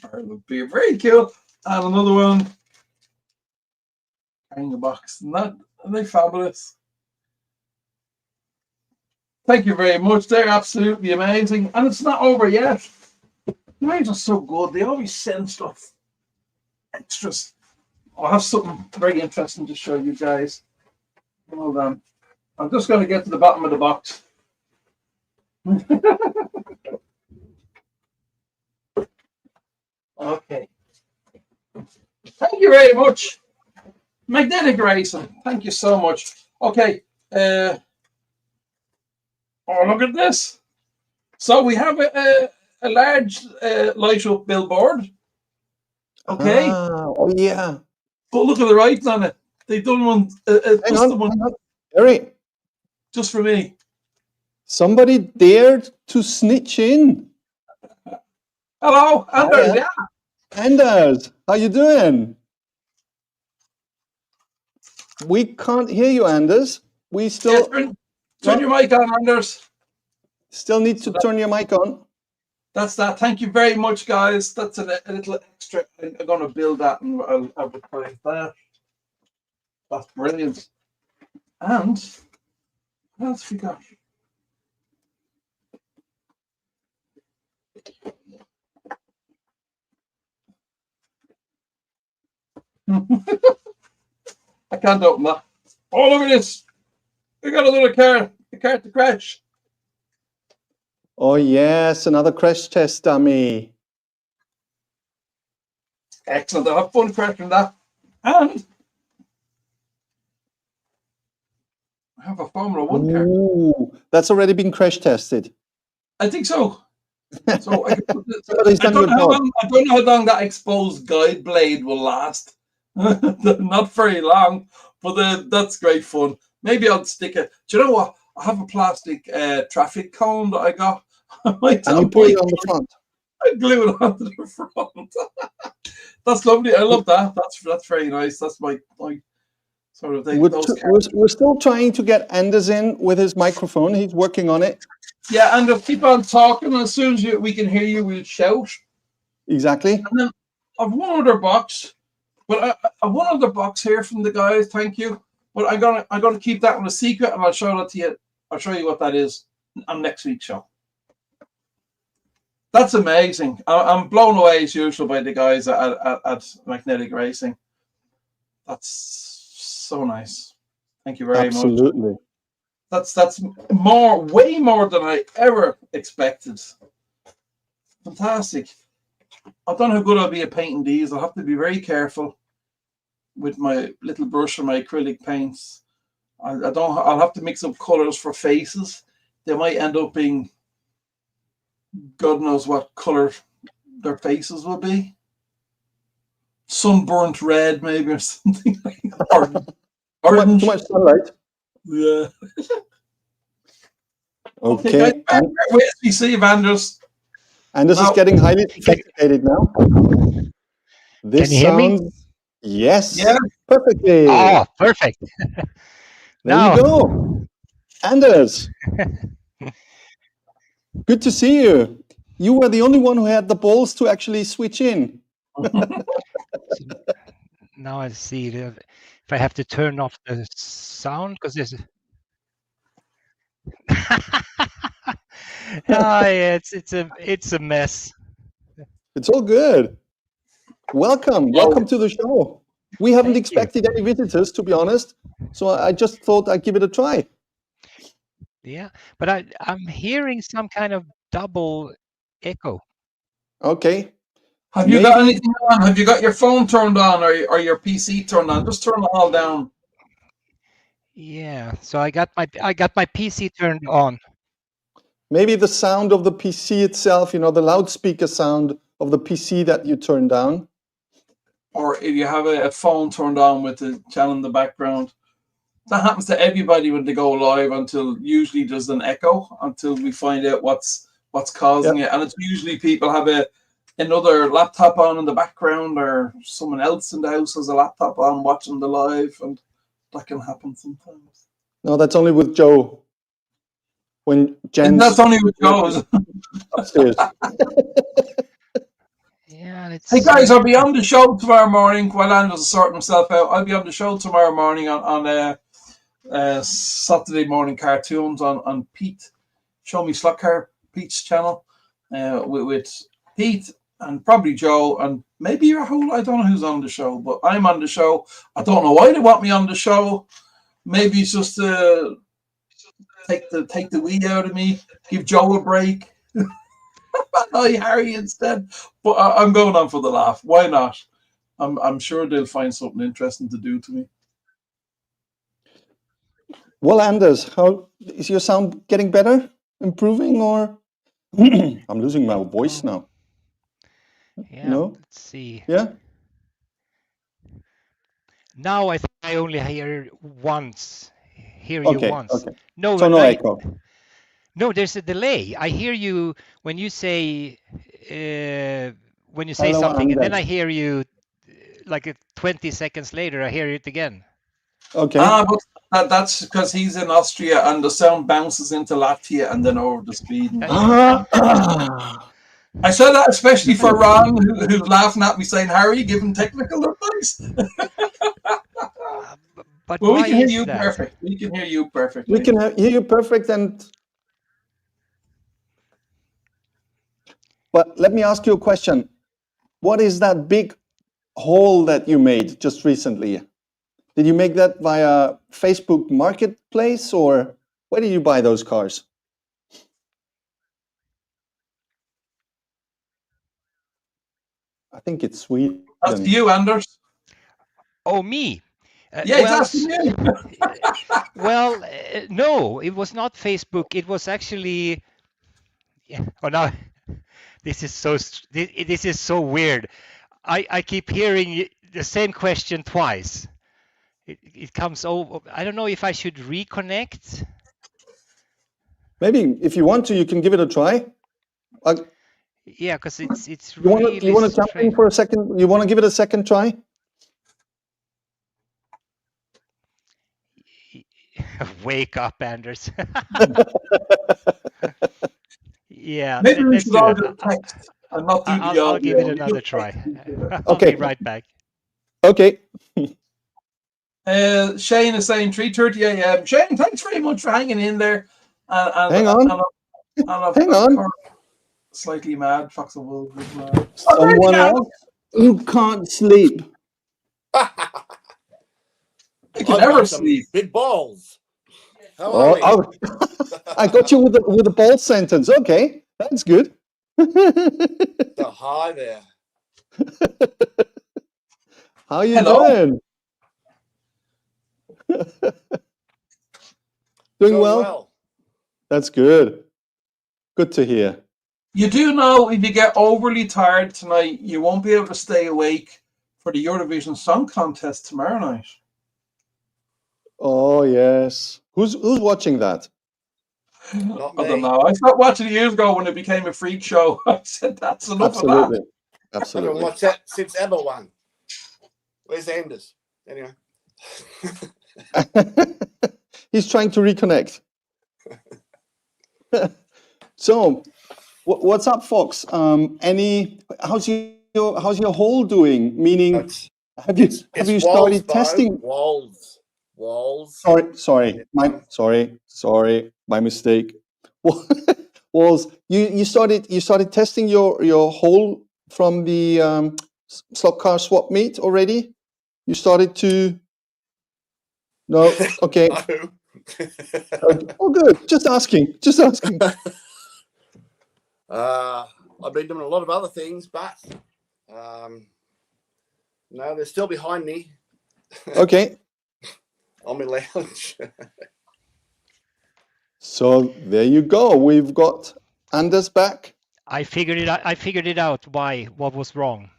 Barrel of beer. Very cool. And another one. Carrying a box. Aren't they fabulous? Thank you very much. They're absolutely amazing. And it's not over yet. The guys are so good. They always send stuff. Extras. I'll have something very interesting to show you guys. Hold on. I'm just going to get to the bottom of the box. Okay. Thank you very much. Magnetic Racing. Thank you so much. Okay. Oh, look at this. So we have a large light up billboard. Okay. Oh, yeah. But look at the writing on it. They've done one. Hang on. Harry. Just for me. Somebody dared to snitch in. Hello, Anders. Yeah. Anders, how you doing? We can't hear you, Anders. We still turn your mic on, Anders. Still need to turn your mic on. That's that. Thank you very much, guys. That's a little extra. I'm going to build that and I'll advertise that. That's brilliant. And what else we got? I can't open that. Oh, look at this. We got another car. The car to crash. Oh, yes. Another crash test dummy. Excellent. I'll have fun crashing that. And I have a Formula 1 car. Ooh, that's already been crash tested. I think so. So I don't know how long that exposed guide blade will last. Not very long, but that's great fun. Maybe I'll stick it. Do you know what? I have a plastic traffic cone that I got. And you put it on the front. I glue it onto the front. That's lovely. I love that. That's very nice. That's my sort of thing. We're still trying to get Anders in with his microphone. He's working on it. Yeah, and keep on talking. As soon as we can hear you, we'll shout. Exactly. And then I've one other box, but I've one other box here from the guys. Thank you. But I'm gonna keep that one a secret, and I'll show that to you. I'll show you what that is on next week's show. That's amazing. I'm blown away as usual by the guys at Magnetic Racing. That's so nice. Thank you very much. Absolutely. That's way more than I ever expected. Fantastic. I don't know how good I'll be at painting these. I'll have to be very careful with my little brush and my acrylic paints. I'll have to mix up colors for faces. They might end up being God knows what color their faces will be. Sunburnt red, maybe, or something like that. Orange. Too much sunlight. Yeah. Okay. And wait till you see Anders. Anders is getting highly sophisticated now. This Can you hear me? Yes. Yeah. Perfectly. Oh, perfect. There you go. Anders. Good to see you. You were the only one who had the balls to actually switch in. Now I see if I have to turn off the sound because there's. It's a mess. It's all good. Welcome to the show. We haven't expected any visitors, to be honest. So I just thought I'd give it a try. Yeah, but I'm hearing some kind of double echo. Okay. Have you got anything on? Have you got your phone turned on or your PC turned on? Just turn it all down. Yeah, so I got my PC turned on. Maybe the sound of the PC itself, the loudspeaker sound of the PC that you turn down. Or if you have a phone turned on with the channel in the background. That happens to everybody when they go live until usually there's an echo until we find out what's causing it. And it's usually people have another laptop on in the background or someone else in the house has a laptop on watching the live, and that can happen sometimes. No, that's only with Joe. When Jen's... And that's only with Joe. Upstairs. Yeah, hey guys, I'll be on the show tomorrow morning while Anders sorting himself out. I'll be on the show tomorrow morning on Saturday morning cartoons on Pete. Show Me Slotcar, Pete's channel, with Pete and probably Joe and maybe Rahul. I don't know who's on the show, but I'm on the show. I don't know why they want me on the show. Maybe it's just to take the weed out of me, give Joe a break. Hi Harry instead, but I'm going on for the laugh. Why not? I'm sure they'll find something interesting to do to me. Well, Anders, how is your sound getting better, improving, or I'm losing my voice now? Yeah, no? Let's see. Yeah. Now I think I only hear once. You once. Okay. No, so no echo. No, there's a delay. I hear you when you say Hello, something, Anders. and then I hear you like 20 seconds later. I hear it again. Okay. But that's because he's in Austria, and the sound bounces into Latvia and then over to Sweden. I said that especially for Ron, who's laughing at me saying, "Harry, give him technical advice." But we can hear you that? perfect. We can hear you perfect. We can hear you perfect, But let me ask you a question. What is that big haul that you made just recently? Did you make that via Facebook Marketplace, or where did you buy those cars? I think it's Sweden. That's you, Anders. Oh, me? Yeah, he's asking you. Well, no, it was not Facebook. It was actually. Yeah. Oh no, this is so weird. I keep hearing the same question twice. It comes over. I don't know if I should reconnect. Maybe if you want to, you can give it a try. Yeah, because it's You want really to jump in strange. for a second? You want to give it a second try? Wake up, Anders. Yeah, Maybe we let's should do all that. do text and not do the I'll give it audio. We another just text try. each other. I'll Okay. be right back. Okay. Shane is saying 3:30 a.m. Shane, thanks very much for hanging in there. Hang on. Hang on. Slightly mad. Fox and Wolves is mad. Someone else who can't sleep. I can I've never got some sleep. big balls. How are we? Oh, I got you with the ball sentence. Okay, that's good. So hi there. How you Hello. doing? Doing well? That's good. Good to hear. You do know if you get overly tired tonight, you won't be able to stay awake for the Eurovision Song Contest tomorrow night. Oh yes. Who's watching that? Not I don't me. know. I stopped watching it years ago when it became a freak show. I said that's enough of Absolutely. that. I haven't Absolutely. watched that since ever one. Where's Anders? Anyway. He's trying to reconnect. So, what's up, Fox? How's your hole doing? Meaning, have you It's started Bo. testing? Walls. Sorry, my mistake. Was you started testing your hole from the Slotcar swap meet already? You started to? No. Okay. No. Oh, good. Just asking. I've been doing a lot of other things, but no, they're still behind me Okay. on my lounge. So there you go. We've got Anders back. I figured it out. I figured it out. What was wrong?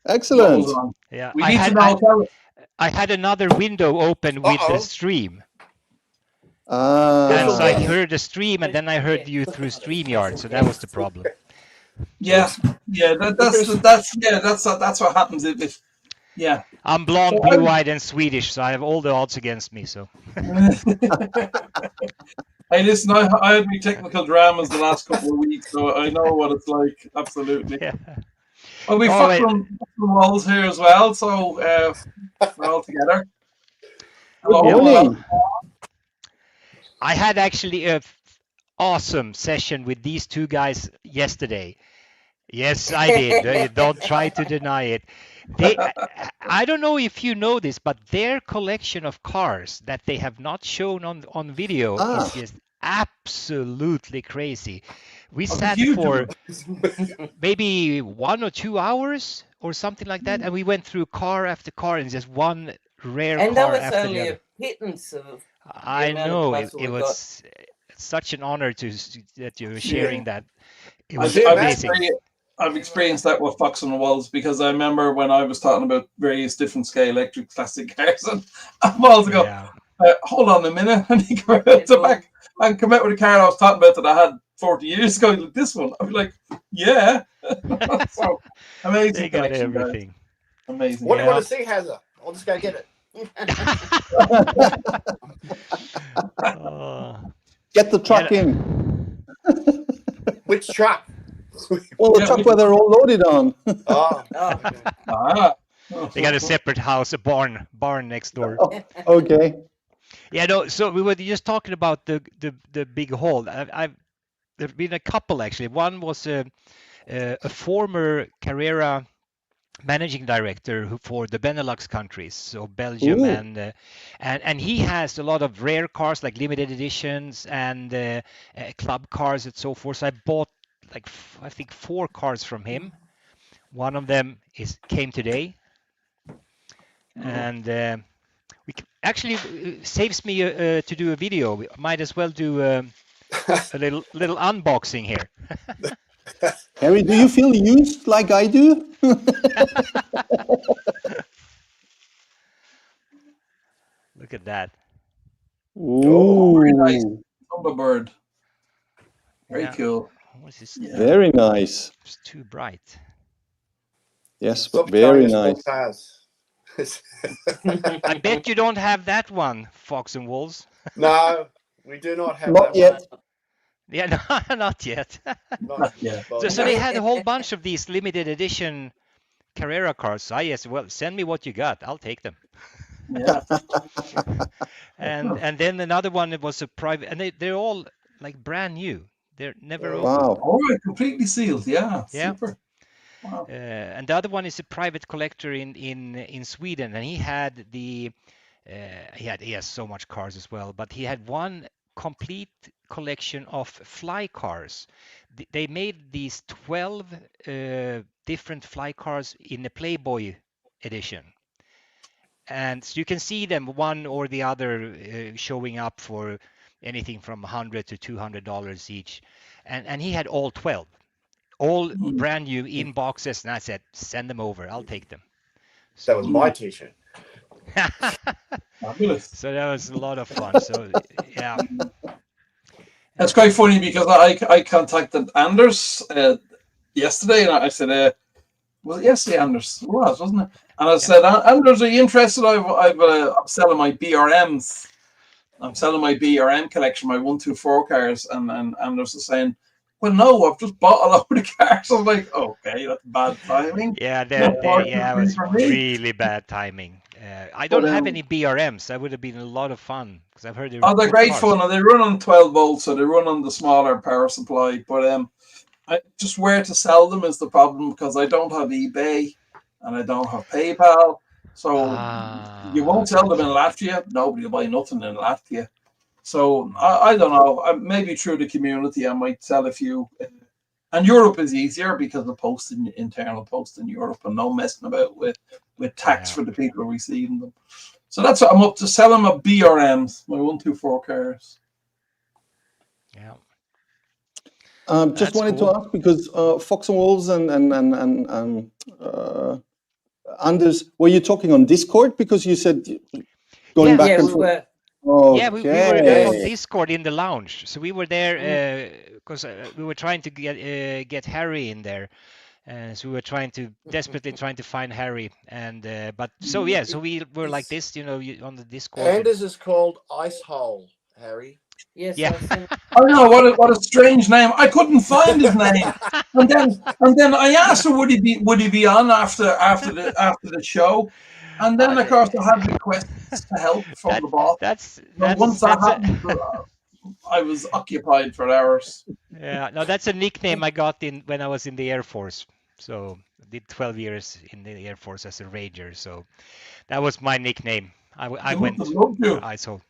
Excellent. Yeah, We need to know. I had another window open with the stream. And so I heard the stream, and then I heard you through StreamYard. So that was the problem. Yeah, that's what happens if yeah. I'm blonde, blue-eyed, and Swedish, so I have all the odds against me. So. Hey, listen, I had me technical dramas the last couple of weeks, so I know what it's like. Absolutely. Yeah. Well, we fucked from walls here as well, so we're all together. Good morning. I had actually a awesome session with these two guys yesterday. Yes, I did. Don't try to deny it. I don't know if you know this, but their collection of cars that they have not shown on video is just absolutely crazy. We sat for maybe 1 or 2 hours or something like that, and we went through car after car and just one rare car after the other. And that was only a pittance of. I know it was such an honor that you were sharing that. It was amazing. I've experienced that with Fox on the Walls because I remember when I was talking about various different scale electric classic cars and Walls go, hold on a minute, and he come out the back and come out with a car I was talking about that I had 40 years ago. Like, this one, I'd be like, yeah. So amazing. They got everything. Guys. Amazing. What do you want to see, Hazza? I'll just go get it. Get the truck in. Which truck? Well, the truck where they're all loaded on. They got a separate house, a barn next door. Oh, okay. Yeah, no. So we were just talking about the big hall. There's been a couple actually. One was a former Carrera managing director for the Benelux countries, so Belgium. Ooh. and he has a lot of rare cars like limited editions and club cars and so forth. So I bought like I think 4 cars from him. One of them came today, and we actually saves me to do a video. We might as well do a little unboxing here. Harry, do you feel used like I do? Look at that. Ooh. Very nice. Thunderbird. Very cool. What's this? Yeah. Very nice. It's too bright. Yes, Stop very showing us more nice. cars. I bet you don't have that one, Fox and Wolves. No, we do not have Not that yet. one. Yeah, no, not yet. Not, Yeah. well, So they had a whole bunch of these limited edition Carrera cars. So I said, well, send me what you got. I'll take them. Yeah. And then another one, it was a private, and they're all like brand new. They're never opened. Wow. All right, completely sealed. Yeah. Yeah. Super. Wow. And the other one is a private collector in Sweden, and he had the he has so much cars as well, but he had one complete collection of fly cars. They made these 12 different fly cars in a Playboy edition. And so you can see them one or the other showing up for anything from $100 to $200 each. And he had all 12, all brand new in boxes. And I said, send them over. I'll take them. So, that was my T-shirt. Fabulous. so that was a lot of fun. So yeah. It's quite funny because I contacted Anders yesterday, and I said, well, yesterday, Anders, it was, wasn't it? And I said, Anders, are you interested? I'm selling my BRMs. I'm selling my BRM collection, my 124 cars. And Anders is saying, well, no, I've just bought a load of cars. I was like, okay, that's bad timing. Yeah, Unfortunately it was for me. really bad timing. I don't have any BRMs. That would have been a lot of fun because I've heard they're They're good great cars. fun, and they run on 12 volts, so they run on the smaller power supply. But just where to sell them is the problem because I don't have eBay and I don't have PayPal. So you won't sell them in Latvia. Nobody will buy nothing in Latvia. So I don't know. Maybe through the community, I might sell a few. And Europe is easier because of internal post in Europe and no messing about with tax for the people receiving them. So that's what I'm up to. Selling my BRMs, my 124 cars. Yeah. Just That's wanted cool. to ask because Fox and Wolves and Anders, were you talking on Discord? Because you said going back Yeah, and we forth. were. Yeah, we were Okay. on Discord in the lounge. So we were there because we were trying to get Harry in there. So we were desperately trying to find Harry. And so we were like this, on the Discord. Anders is called Ice Hole, Harry. Yes, Yeah. I think. I know what a strange name. I couldn't find his name, and then I asked him would he be on after the show, and then of course I had requests to help from the boss. That's Once that happened, I was occupied for hours. Yeah, no, that's a nickname I got when I was in the Air Force. So I did 12 years in the Air Force as a ranger. So that was my nickname. I went for Ice Hole.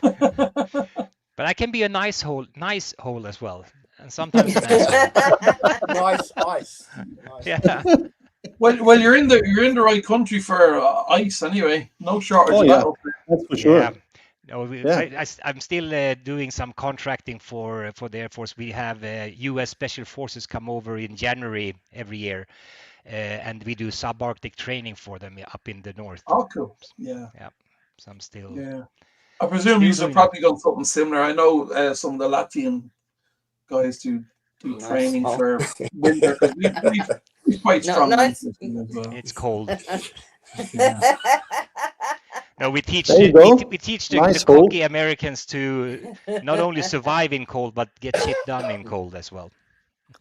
But I can be a nice hole as well, and sometimes an asshole. Nice ice. Nice. Yeah. Well, you're in the right country for ice anyway. No shortage Oh of yeah, that. that's for sure. Yeah. No, I'm still doing some contracting for the Air Force. We have U.S. Special Forces come over in January every year, and we do subarctic training for them up in the north. Oh, cool. Yeah. Yeah. So I'm still. Yeah. I presume you have probably done something similar. I know some of the Latvian guys do training for winter because we're quite strong. It's cold. No, we teach the cocky Americans to not only survive in cold but get shit done in cold as well.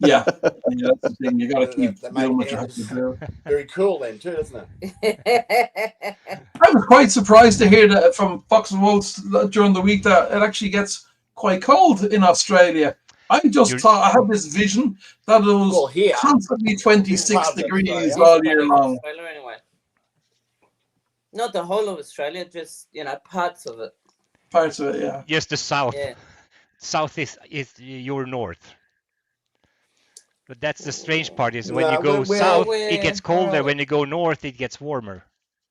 Yeah, that's the thing. You got to keep doing what you have to do. Very cool then too, isn't it? I was quite surprised to hear that from Fox and Wolves during the week that it actually gets quite cold in Australia. I just thought I had this vision that it was constantly 26 degrees all year long. Anyway. Not the whole of Australia, just parts of it. Parts of it, yeah. Just the south. Yeah. South is your north. But that's the strange part is when you go south, it gets colder. When you go north, it gets warmer.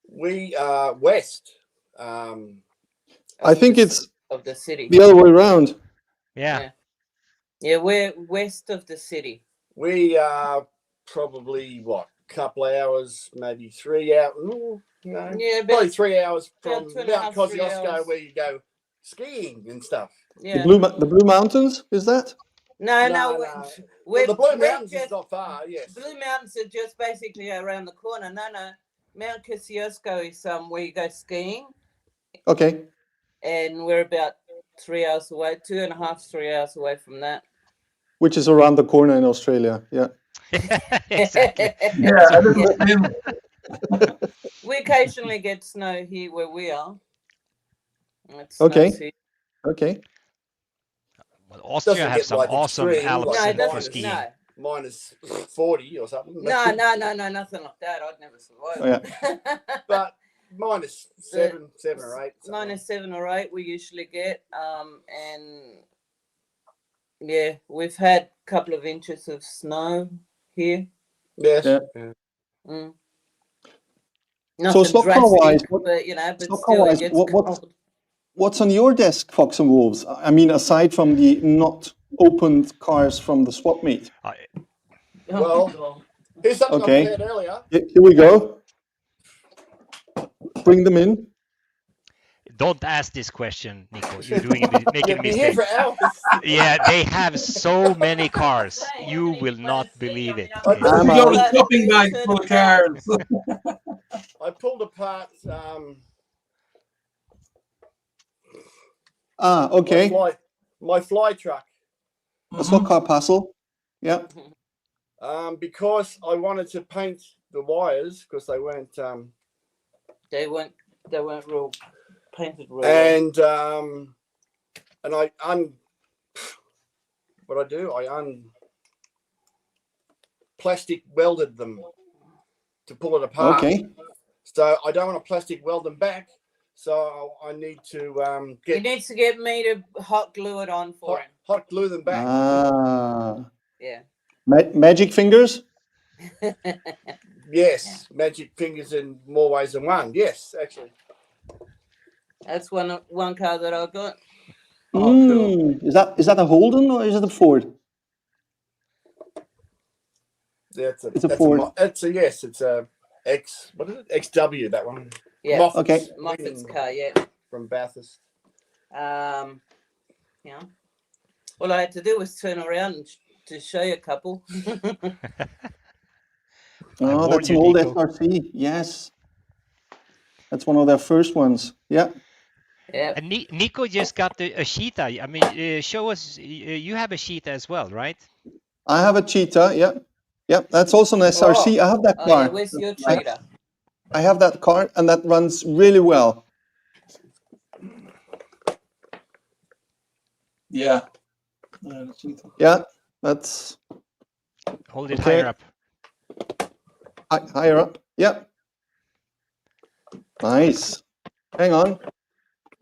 We are west. I think it's of the city. The other way around. Yeah. Yeah, we're west of the city. We are probably couple of hours, maybe 3 hours. No, probably 3 hours from Mount Kosciuszko, where you go skiing and stuff. Yeah. The Blue Mountains, is that? No. Well, the Blue we're Mountains is just- not far. Yes. Blue Mountains are just basically around the corner. No. Mount Kosciuszko is where you go skiing, Okay. and we're about 3 hours away, 2.5, 3 hours away from that. Which is around the corner in Australia. Yeah. Exactly. Yeah, I didn't- We occasionally get snow here where we are. It Okay. snows here. Okay. Well, Austria Doesn't have get some like awesome extreme, Alps like No, it for doesn't. skiing. No. minus 40 or something. No, nothing like that. I'd never survive. Oh, yeah. But minus seven or eight. something Minus 7 or 8 we usually get. And yeah, we've had a couple of inches of snow here. Yes. Yeah. Mm. So Nothing Slotcar-wise, drastic, but still Slotcar-wise, it gets cold. what's on your desk, Fox and Wolves? I mean, aside from the not opened cars from the swap meet. Well, here's something Okay. I prepared earlier. Here we go. Bring them in. Don't ask this question, Nico. You're making a You'll be here mistake. for hours. Yeah, they have so many cars. You will not believe it. I- It's- I'm We got out. a shopping bag full of cars. I pulled apart Okay. my fly truck A Slotcar parcel. Yeah. because I wanted to paint the wires because they weren't They weren't real painted real well. and I what I do, I plastic welded them to pull it apart. Okay. So I don't want to plastic weld them back. So I need to He needs to get me to hot glue it on for him. hot glue them back. Yeah. Magic fingers. Yes, magic fingers in more ways than one. Yes, actually. That's one car that I got. Oh, cool. Is that a Holden or is it a Ford? That's It's a Ford. It's a X. What is it? XW. That one. Yeah. Moffat's, Moffat's car, yeah. from Bathurst. Yeah. All I had to do was turn around and to show you a couple. Oh, warned that's an you, old Nico. SRC. Yes. That's one of their first ones. Yeah. Yeah. And Nico just got a Cheetah. I mean, show us. You have a Cheetah as well, right? I have a Cheetah. Yeah. Yeah. That's also an SRC. I have that Oh, yeah. car. Where's your trader? I have that car and that runs really well. Yeah. Yeah. That's Hold it Okay. higher up. higher up. Yeah. Nice. Hang on.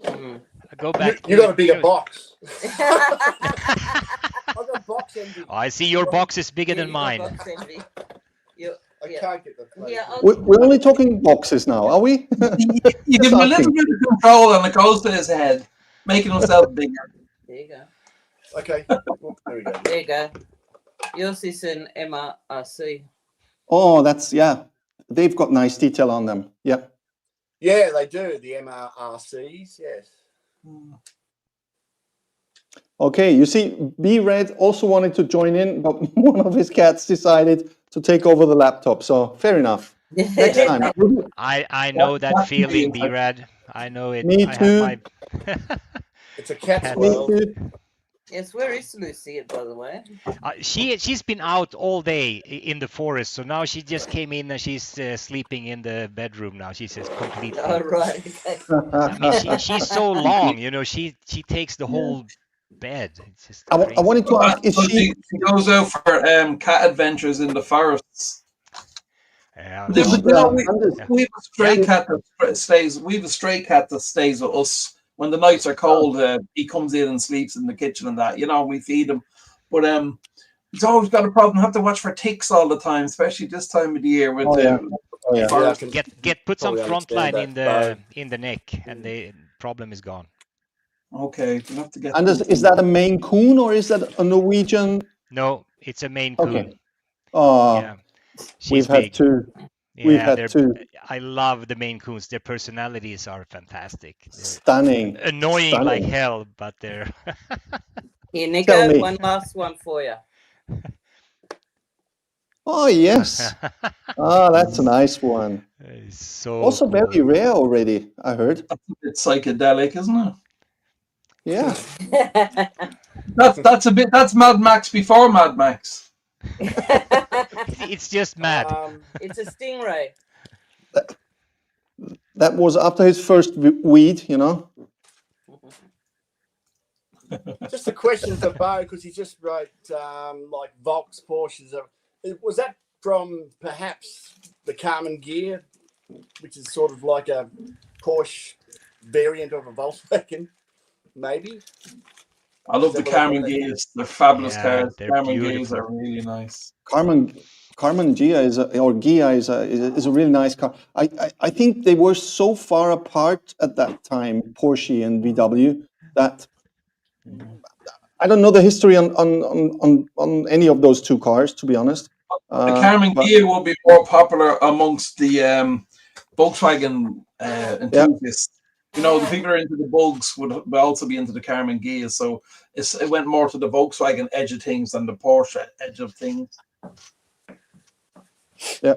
Mm. Go back. You got a bigger show- box. I got box envy. Oh, I see your box is bigger than You got mine. box envy. I Yeah. can't get the place. Yeah, I'll- We're only talking boxes now, are we? You give him a little bit of control and it goes to his head, making himself bigger. There you go. Okay. Well, there we go. There you go. Yours is an MRC. Oh, yeah. They've got nice detail on them. Yeah. Yeah, they do. The MRRCs. Yes. Okay, you see, B Red also wanted to join in, but one of his cats decided to take over the laptop. So fair enough. Next time. I know that That's feeling, me. B-Rad. I know it. Me I too. have It's a cat's Cat. Me world. too. Yes, where is Lucy, by the way? she's been out all day in the forest, so now she just came in and she's sleeping in the bedroom now. She's just completely. Oh, right. Okay. I mean, she's so long, you know. She takes the whole bed. It's just I crazy. wanted to ask, is So she... she goes out for cat adventures in the forests. Yeah, But you know, we have a stray Yeah. cat that stays. We have a stray cat that stays with us when the nights are cold. He comes in and sleeps in the kitchen and that. You know, we feed him, but he's always got a problem. Have to watch for ticks all the time, especially this time of the year with Oh, the yeah. Oh, yeah. Yeah, I can Put some probably frontline understand in the neck, and the problem is gone. Okay, we have to get. And is that a Maine Coon or is that a Norwegian? No, it's a Maine Coon. Okay. Oh, Yeah, she's we've big. had two. Yeah, We've had they're- two. I love the Maine Coons. Their personalities are fantastic. They're Stunning. annoying like Stunning. hell, but they're Here, Tell Nico, me. one last one for you. Oh, yes. Ah, that's a nice one. It's so Also cool. very rare already, I heard. That's a bit psychedelic, isn't it? Yeah. That's Mad Max before Mad Max. It's just mad. It's a stingray. That was after his first weed, you know. Just a question for Bo, because he just wrote like Volks Porsches. Was that from perhaps the Carmen Gear, which is sort of like a Porsche variant of a Volkswagen, maybe? I love the Carmen Gears. They're fabulous cars. They're Carmen beautiful. Gears are really nice. Carmen Gia is a really nice car. I think they were so far apart at that time, Porsche and VW, that I don't know the history on any of those two cars, to be honest. The Carmen Gear will be more popular amongst the Volkswagen enthusiasts. You know, the people who are into the Bugs would also be into the Carmen Gear, so it went more to the Volkswagen edge of things than the Porsche edge of things. Yeah.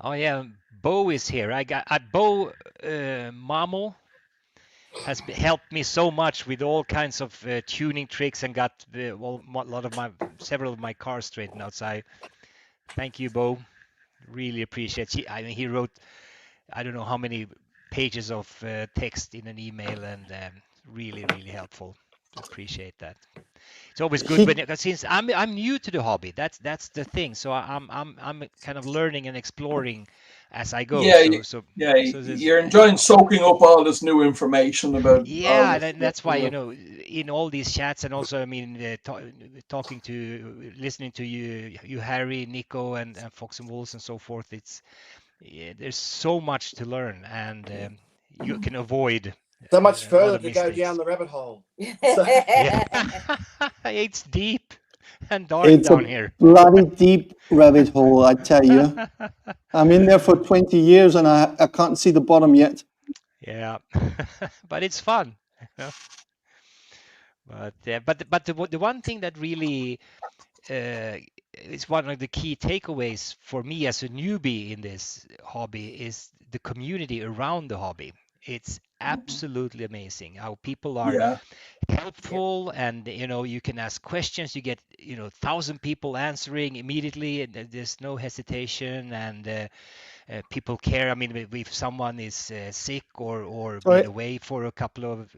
Oh yeah, Bo is here. Bo Mamo has helped me so much with all kinds of tuning tricks and got several of my cars straightened out. So thank you, Bo. Really appreciate it. I mean, he wrote I don't know how many pages of text in an email, and really helpful. Appreciate that. It's always good when, since I'm new to the hobby. That's the thing. So I'm kind of learning and exploring as I go. You're enjoying soaking up all this new information about. Yeah, and that's why, you know, in all these chats, and also I mean listening to you Harry, Nico, and Fox and Wolves and so forth. There's so much to learn, and you can avoid so much further to go down the rabbit hole. It's deep and dark down here. Bloody deep rabbit hole, I tell you. I'm in there for 20 years and I can't see the bottom yet. Yeah, but it's fun. But the one thing that really is one of the key takeaways for me as a newbie in this hobby is the community around the hobby. It's absolutely amazing how people are helpful, and you know, you can ask questions, you get 1,000 people answering immediately, and there's no hesitation, and people care. I mean, if someone is sick or been away for a couple of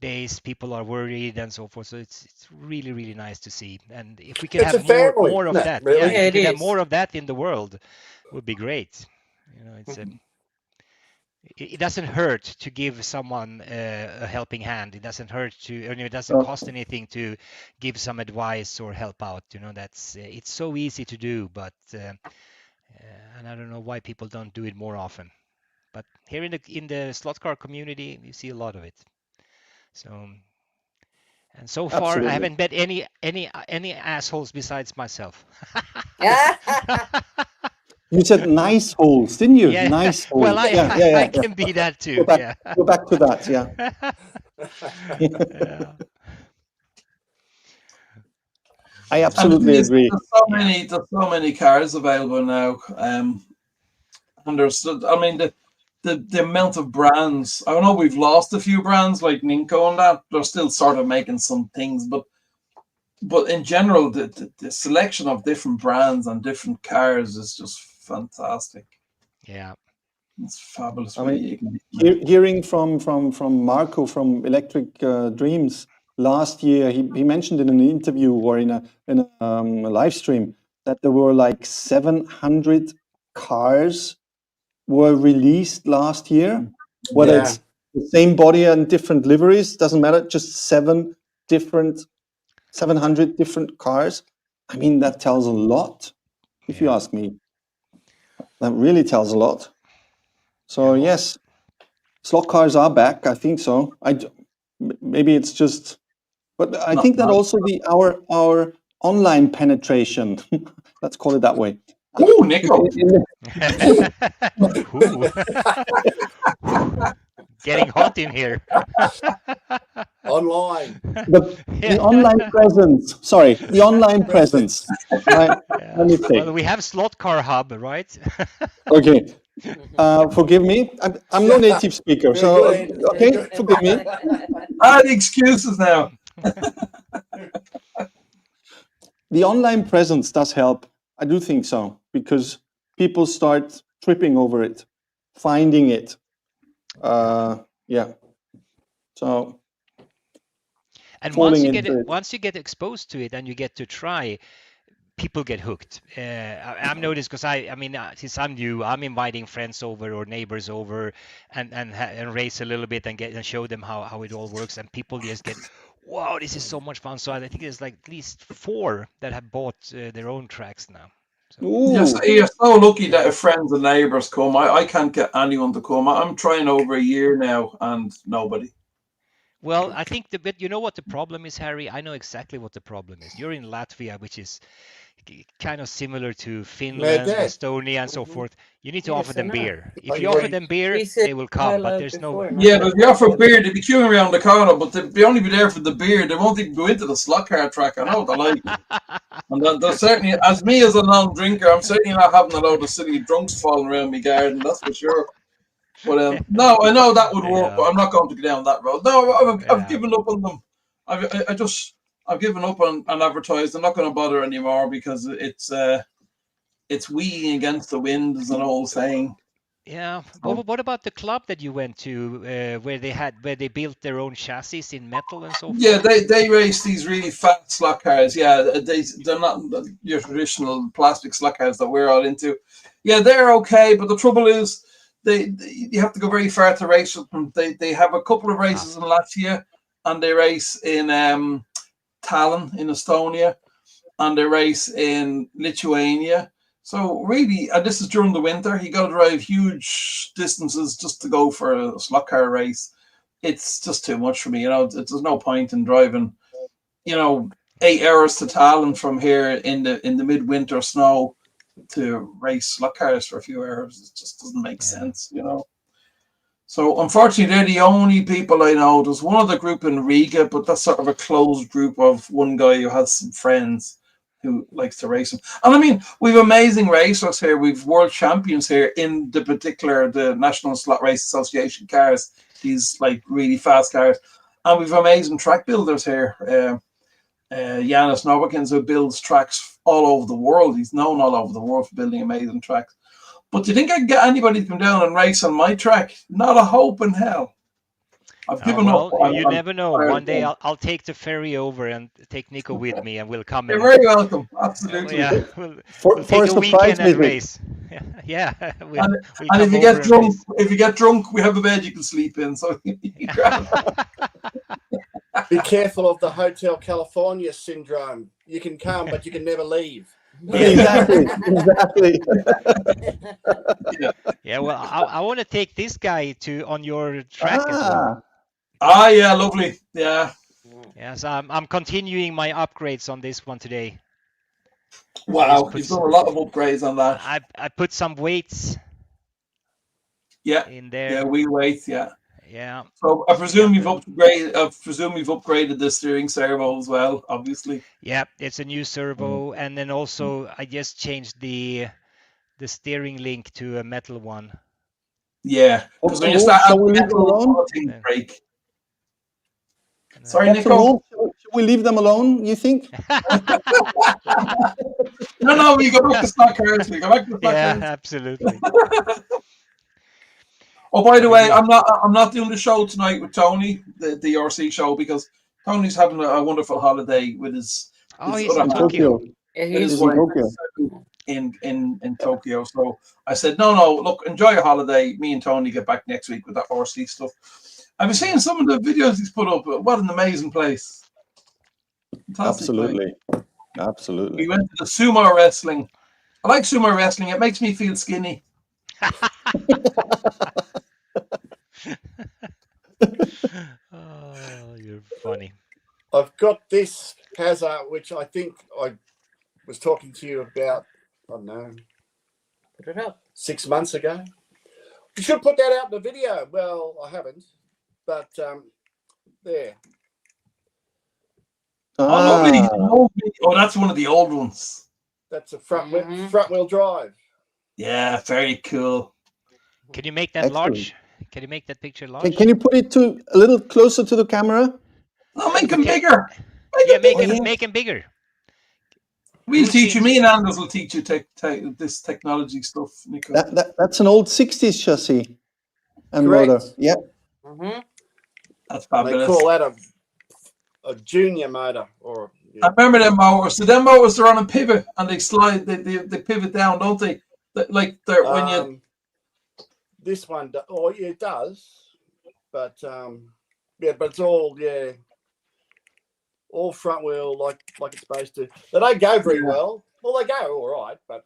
days, people are worried and so forth. So it's really nice to see. And if we can have more of that, really? if we can have more of that in the world, would be great. You know, it's it doesn't hurt to give someone a helping hand. It doesn't hurt to, it doesn't cost anything to give some advice or help out. You know, that's it's so easy to do, but and I don't know why people don't do it more often. But here in the Slotcar community, you see a lot of it. So, and so far, Absolutely. I haven't met any assholes besides myself. You said nice holes, didn't you? Yeah. Nice holes. Well, I can be that too. Go back to that. Yeah. I absolutely agree. There's so many cars available now, and there's, I mean, the amount of brands. I know we've lost a few brands like Nico and that. They're still sort of making some things, but in general, the selection of different brands and different cars is just fantastic. Yeah, it's fabulous. I mean, hearing from Marco from Electric Dreams last year, he mentioned in an interview or in a live stream that there were like 700 cars were released last year. Whether it's the same body and different liveries, doesn't matter. Just 700 different cars. I mean, that tells a lot, if you ask me. That really tells a lot. So yes, slot cars are back. I think so. Maybe it's just, but I think that also our online penetration. Let's call it that way. Oh, Nico. Getting hot in here. Online. The online presence. Sorry, the online presence. My mistake. Well, we have Slotcar Hub, right? Okay. Forgive me. I'm no native speaker, Very so good, Andrew, very okay, good. forgive me. The excuses now. The online presence does help. I do think so, because people start tripping over it, finding it. Yeah. So And falling into it. once you get exposed to it and you get to try, people get hooked. I've noticed, because I mean, since I'm new, I'm inviting friends over or neighbors over and race a little bit and show them how it all works, and people just get, wow, this is so much fun. So I think there's like at least 4 that have bought their own tracks now. So. Ooh. You're so lucky that if friends and neighbours come. I can't get anyone to come. I'm trying over a year now and nobody. Well, I think but you know what the problem is, Harry? I know exactly what the problem is. You're in Latvia, which is kind of similar to Finland, Dad. Estonia, and so forth. You need to Yes, offer them I know. beer. If Oh, you you offer read- them beer, We said they will come. But hello there's before, no. no? Yeah, but if you offer beer, they'd be queuing around the corner, but they'd only be there for the beer. They won't even go into the Slotcar track. I know what they're like. And they're certainly, as me as a non-drinker, I'm certainly not having a load of silly drunks falling around my garden, that's for sure. But no, I know that would work, but I'm not going to go down that road. No, I've given up on them. I've given up on advertising. I'm not going to bother anymore because it's weaving against the wind, is an old saying. Yeah. What about the club that you went to, where they built their own chassis in metal and so forth? Yeah, they race these really fat slot cars. Yeah, they're not your traditional plastic slot cars that we're all into. Yeah, they're okay, but the trouble is you have to go very far to race with them. They have a couple of races in Latvia, and they race in Tallinn in Estonia, and they race in Lithuania. So really, and this is during the winter, you got to drive huge distances just to go for a slot car race. It's just too much for me. There's no point in driving, 8 hours to Tallinn from here in the midwinter snow to race slot cars for a few hours. It just doesn't make sense. So unfortunately, they're the only people I know. There's one other group in Riga, but that's sort of a closed group of one guy who has some friends who likes to race them. And I mean, we've amazing racers here. We've world champions here in the National Slot Race Association cars, these like really fast cars. And we've amazing track builders here. Yanis Novakins, who builds tracks all over the world. He's known all over the world for building amazing tracks. But do you think I can get anybody to come down and race on my track? Not a hope in hell. I've given up. You never know. One day I'll take the ferry over and take Nico with me, and we'll come. You're very welcome. Absolutely. Yeah, For we'll take a a weekend and visit. race. Yeah. We'll And come if you over get drunk, we have a bed you can sleep in. So Be careful of the Hotel California syndrome. You can come, but you can never leave. Exactly. Yeah, well, I want to take this guy on your track as well. Yeah, lovely. Yeah. Yes, I'm continuing my upgrades on this one today. Wow, you've done a lot of upgrades on that. I put some weights. In there. Yeah, wheel weights. Yeah. Yeah. So I presume you've upgraded the steering servo as well, obviously. Yeah, it's a new servo, and then also I just changed the steering link to a metal one. Yeah, because when you start break. Sorry, Nico. Should we leave them alone, you think? No, we go back to stock cars. Yeah, absolutely. Oh, by the way, I'm not doing the show tonight with Tony, the RC show, because Tony's having a wonderful holiday with his. He's in Tokyo. In Tokyo. So I said, no, look, enjoy your holiday. Me and Tony get back next week with that RC stuff. I've been seeing some of the videos he's put up. What an amazing place. Fantastic Absolutely. place. Absolutely. We went to the sumo wrestling. I like sumo wrestling. It makes me feel skinny. Oh, you're funny. I've got this Hazard, which I think I was talking to you about, I don't know, Put it up. 6 months ago. You should put that out in the video. Well, I haven't, but there. Oh, lovely. Ah, Lovely. Oh, that's one of the old ones. That's a front wheel drive. Yeah, very cool. Can you make that excellent. large? Can you make that picture large? Can you put it to a little closer to the camera? No, make them Okay. bigger. Make Yeah, them bigger. yeah. make him bigger. We'll Who teach you. seems- Me and Anders will teach you this technology stuff, Nico. That's an old 60s chassis and Correct. motor. Yeah. Mm-hmm. That's They fabulous. call that a junior motor, or I remember them motors. So them motors are on a pivot and they slide. They pivot down, don't they? Like they're when you. This one, yeah, it does, but yeah, but it's all all front wheel like it's supposed to. They don't go very well. Well, they go all right, but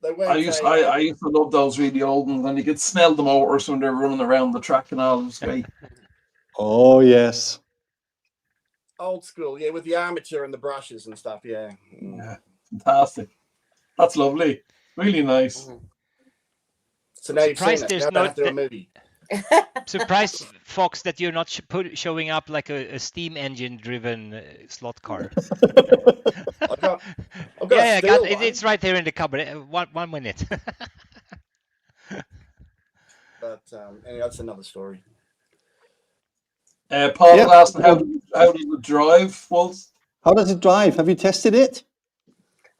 they went. I used to love those really old ones, and you could smell the motors when they're running around the track and all. It was great. Oh, yes. Old school, yeah, with the armature and the brushes and stuff, yeah. Yeah, fantastic. That's lovely. Really nice. So now you've seen Surprised it. there's Now no- they have to do a movie. Surprised, Fox, that you're not showing up like a steam engine driven slot car. I've got Yeah, a steel one. it's right there in the cupboard. 1 minute. But anyway, that's another story. Paul Yeah. asked how does it drive, Wolves? How does it drive? Have you tested it?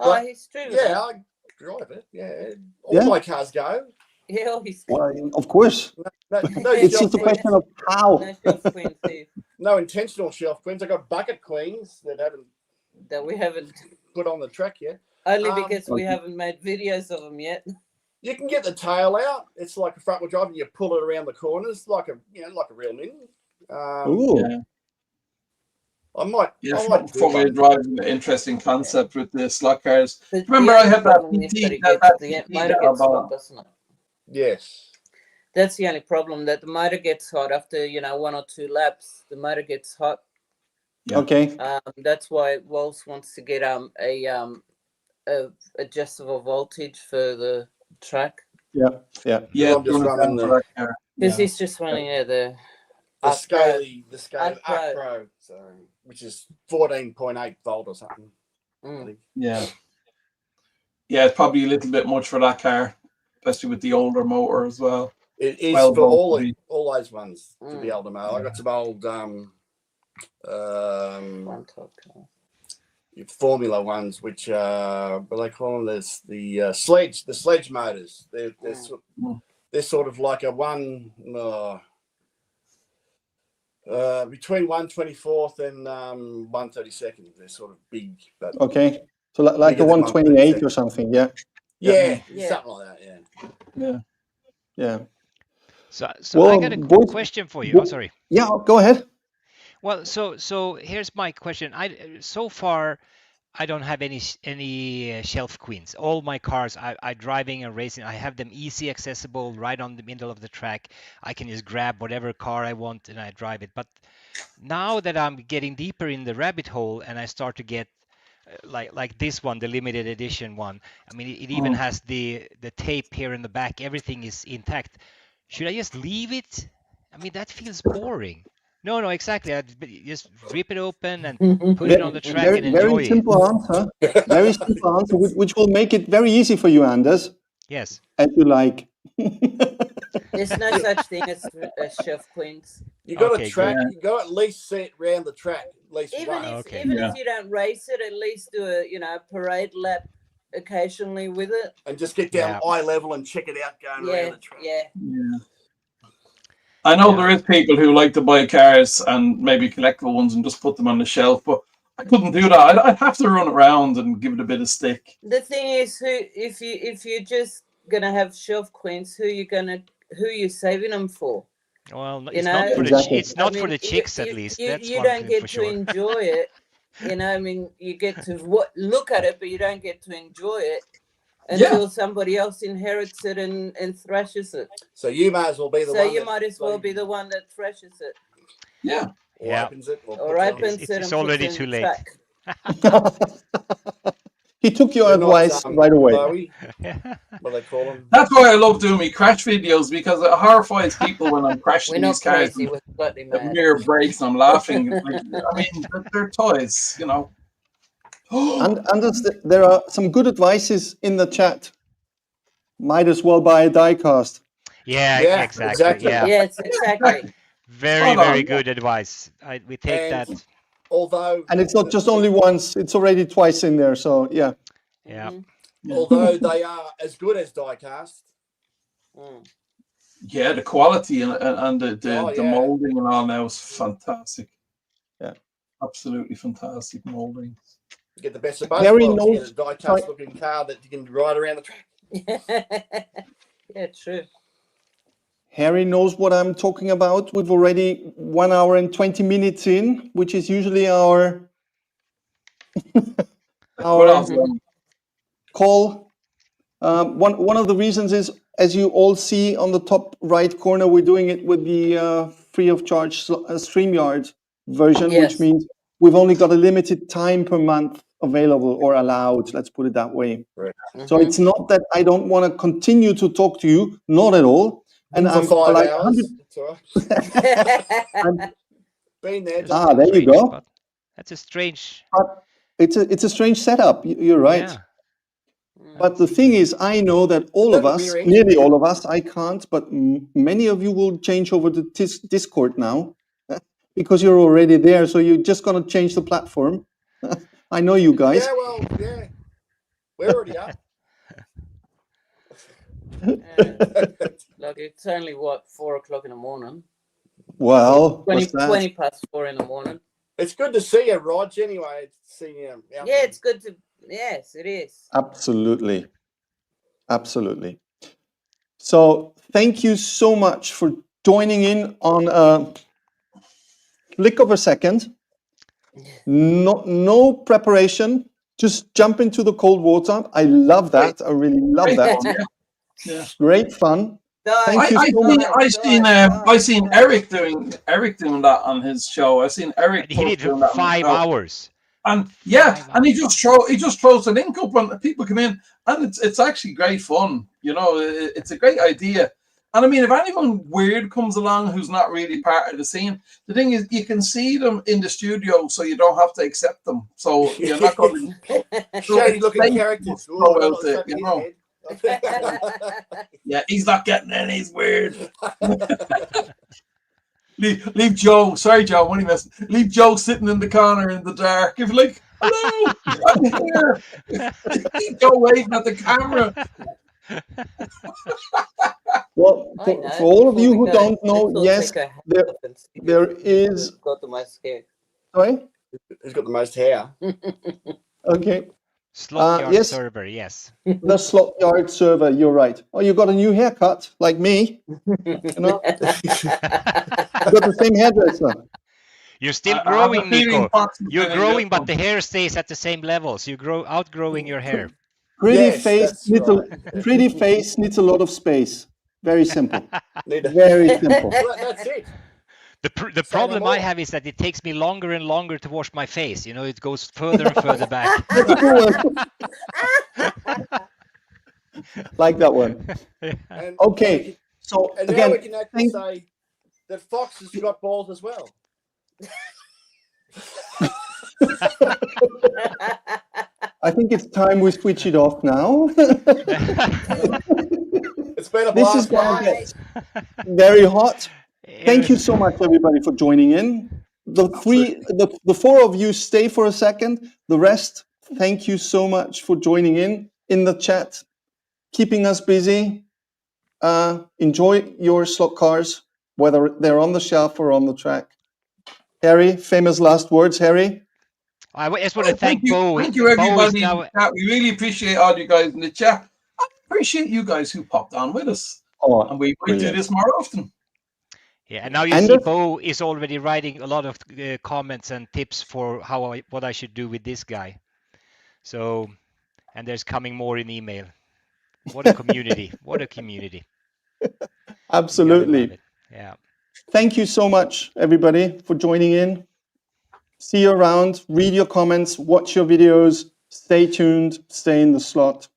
Oh, But- he's true. Yeah, I drive it. Yeah, all Yeah. my cars go. Yeah, oh, he's Well, of course. No, It's shelf just a queens. question of how. no shelf queen too, No intentional shelf queens. I got bucket queens that haven't that we haven't, put on the track yet. only Um, because we okay. haven't made videos of them yet. You can get the tail out. It's like a front wheel drive, and you pull it around the corners like a real mini. Ooh. Yeah. I might. Yeah, I might do four-wheel one. drive is an interesting concept with the slot cars. But Remember, the I only had that problem is PT, that it that gets, the PT motor that gets I hot, bought. doesn't it? Yes. That's the only problem, that the motor gets hot after 1 or 2 laps. The motor gets hot. Yeah. Okay. That's why Walsh wants to get a adjustable voltage for the track, Yeah. Yeah, I'm just running the car. because Yeah. he's just running the Scaly Up Pro. Up Pro, so which is 14.8 volt or something. Mm. Yeah. Yeah, it's probably a little bit much for that car, especially with the older motor as well. It is Well, for all voltage. those ones to be able to mow. I got some old one top car. Formula ones, which what they call them, there's the sledge motors. They're sort of like a between 1/24th and 1/32. They're sort of big, but Okay. So like Bigger a than 128 or something. Yeah. yeah, Yeah. something like that. Yeah. Yeah. So Well, I got a boys- question for you. Oh, sorry. Yeah. Go ahead. Well, so here's my question. So far I don't have any shelf queens. All my cars, I driving and racing, I have them easy accessible, right on the middle of the track. I can just grab whatever car I want and I drive it. But now that I'm getting deeper in the rabbit hole and I start to get like this one, the limited edition one. I mean, it even has the tape here in the back. Everything is intact. Should I just leave it? I mean, that feels boring. No, exactly. I'd just rip it open and put it on the track and enjoy Very simple answer. Very simple answer, which will make it very easy for you, Anders, Yes. as you like. There's no such thing as shelf queens. You got Okay, a track. good. You got to at least see it round the track. At least Even once. if Okay. if you don't race it, at least do a parade lap occasionally with it. And just get down Yeah. eye level and check it out going Yeah, around the track. yeah. Yeah. I know there is people who like to buy cars and maybe collectible ones and just put them on the shelf, but I couldn't do that. I'd have to run around and give it a bit of stick. The thing is, if you're just gonna have shelf queens, who you saving them for? Well, You it's know, not for Exactly. it's not I for mean, the chicks at least. That's you one don't thing get for to sure. enjoy it. I mean, you get to look at it, but you don't get to enjoy it until somebody else inherits it and thrashes it. So you might as well be the So one. you that might as well bloody- be the one that thrashes it, Yeah. or Yeah. opens it, or or puts it on. opens it It's and already puts it too in late. the track. He took your They're not, advice right away. Bowie, what they call them. That's why I love doing my crash videos, because it horrifies people when I'm crashing We're not these cars. crazy. We're slightly The mad. mirror breaks and I'm laughing. Like, I mean, they're toys, you know. And there are some good advices in the chat. Might as well buy a diecast. Yeah, Yeah, exactly. exactly. Yeah, Yes, exactly. very, Spot on, very yeah. good advice. We take And that. although, And it's not just only once, it's already twice in there. So, yeah. Yeah. Mhm. although they are as good as diecast, Mm. Yeah, the quality and the Oh, the yeah. molding and all now is fantastic. Yeah. Absolutely fantastic molding. you get the best of both Harry worlds. You knows- get a diecast looking car that you can ride around the track. Yeah, true. Harry knows what I'm talking about. We've already 1 hour and 20 minutes in, which is usually our Cut-off Mhm. line. call. One of the reasons is, as you all see on the top right corner, we're doing it with the free of charge StreamYard version, which Yes. means we've only got a limited time per month available or allowed. Let's put it that way. So Mhm. it's not that I don't want to continue to talk to you, not at all. And For I'm 5 like hours. 100. It's all right. I'm- Been there, That's done that. there you strange, go. but that's a strange. But it's a strange setup. You're right. Yeah. But the thing is, I know that all of Little us, rear engine. nearly all of us, I can't, but many of you will change over to Discord now because you're already there. So you're just going to change the platform. I know you guys. Yeah, well, yeah. We're already up. Like it's only what 4 o'clock in the morning. Well, 20, what's that? 20 past 4 in the morning. It's good to see you, Rog, anyway. See you. Yeah, it's good to. Yes, it is. Absolutely. Absolutely. So thank you so much for joining in on a flick of a second. No preparation. Just jump into the cold water. I love that. I really love Great that. one, yeah. Great fun. Thank you so much. I seen Eric doing that on his show. I seen Eric He did doing that on 5 his show. hours. And yeah, 5 and he just throws the link up and people come in, and it's actually great fun. You know, it's a great idea. And I mean, if anyone weird comes along who's not really part of the scene, the thing is, you can see them in the studio, so you don't have to accept them. So you're not going to Shady looking characters. Go Ooh, out there, you know. Yeah, he's not getting in. He's weird. leave Joe. Sorry, Joe. What are you missing? Leave Joe sitting in the corner in the dark. If like, hello, I'm here. Go waving at the camera. Well, for all of you who don't know, yes, there is. Got the most hair. Sorry. Who's got the most hair? Okay. Slotcar yes. server, yes. The Slotyard server. You're right. Oh, you got a new haircut, like me. You know, you got the same hairdresser. You're still I have a growing, feeling Nico. Fox is You're gonna growing, get but the hair stays at the same level. So you outgrowing your hair. Pretty Yes, face that's needs right. pretty face needs a lot of space. Very simple. Need a- Very simple. Well, that's it. The Say no problem I more. have is that it takes me longer and longer to wash my face. You know, it goes further and further back. Like that one. And, Okay. So and now again, we can actually say that Fox has got balls as well. I think it's time we switch it off now. It's been a This is blast. going to get very hot. Thank you so much, everybody, for joining in. The four of you stay for a second. The rest, thank you so much for joining in the chat, keeping us busy. Enjoy your slot cars, whether they're on the shelf or on the track. Harry, famous last words, Harry. I just want to thank you. Bo. Thank you, Bo is everybody. now- In the chat. We really appreciate all you guys in the chat. I appreciate you guys who popped on with us. Oh, And we might do brilliant. this more often. Yeah, and now you And see the- Bo is already writing a lot of comments and tips for what I should do with this guy. So, and there's coming more in email. What a community! What a community! You gotta love Absolutely. it. Yeah. Thank you so much, everybody, for joining in. See you around. Read your comments. Watch your videos. Stay tuned. Stay in the slot.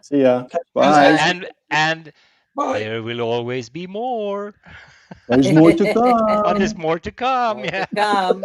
See ya. Bye. And Bye. there will always be more. There's more to Oh, come. there's more to come. More to Yeah. come.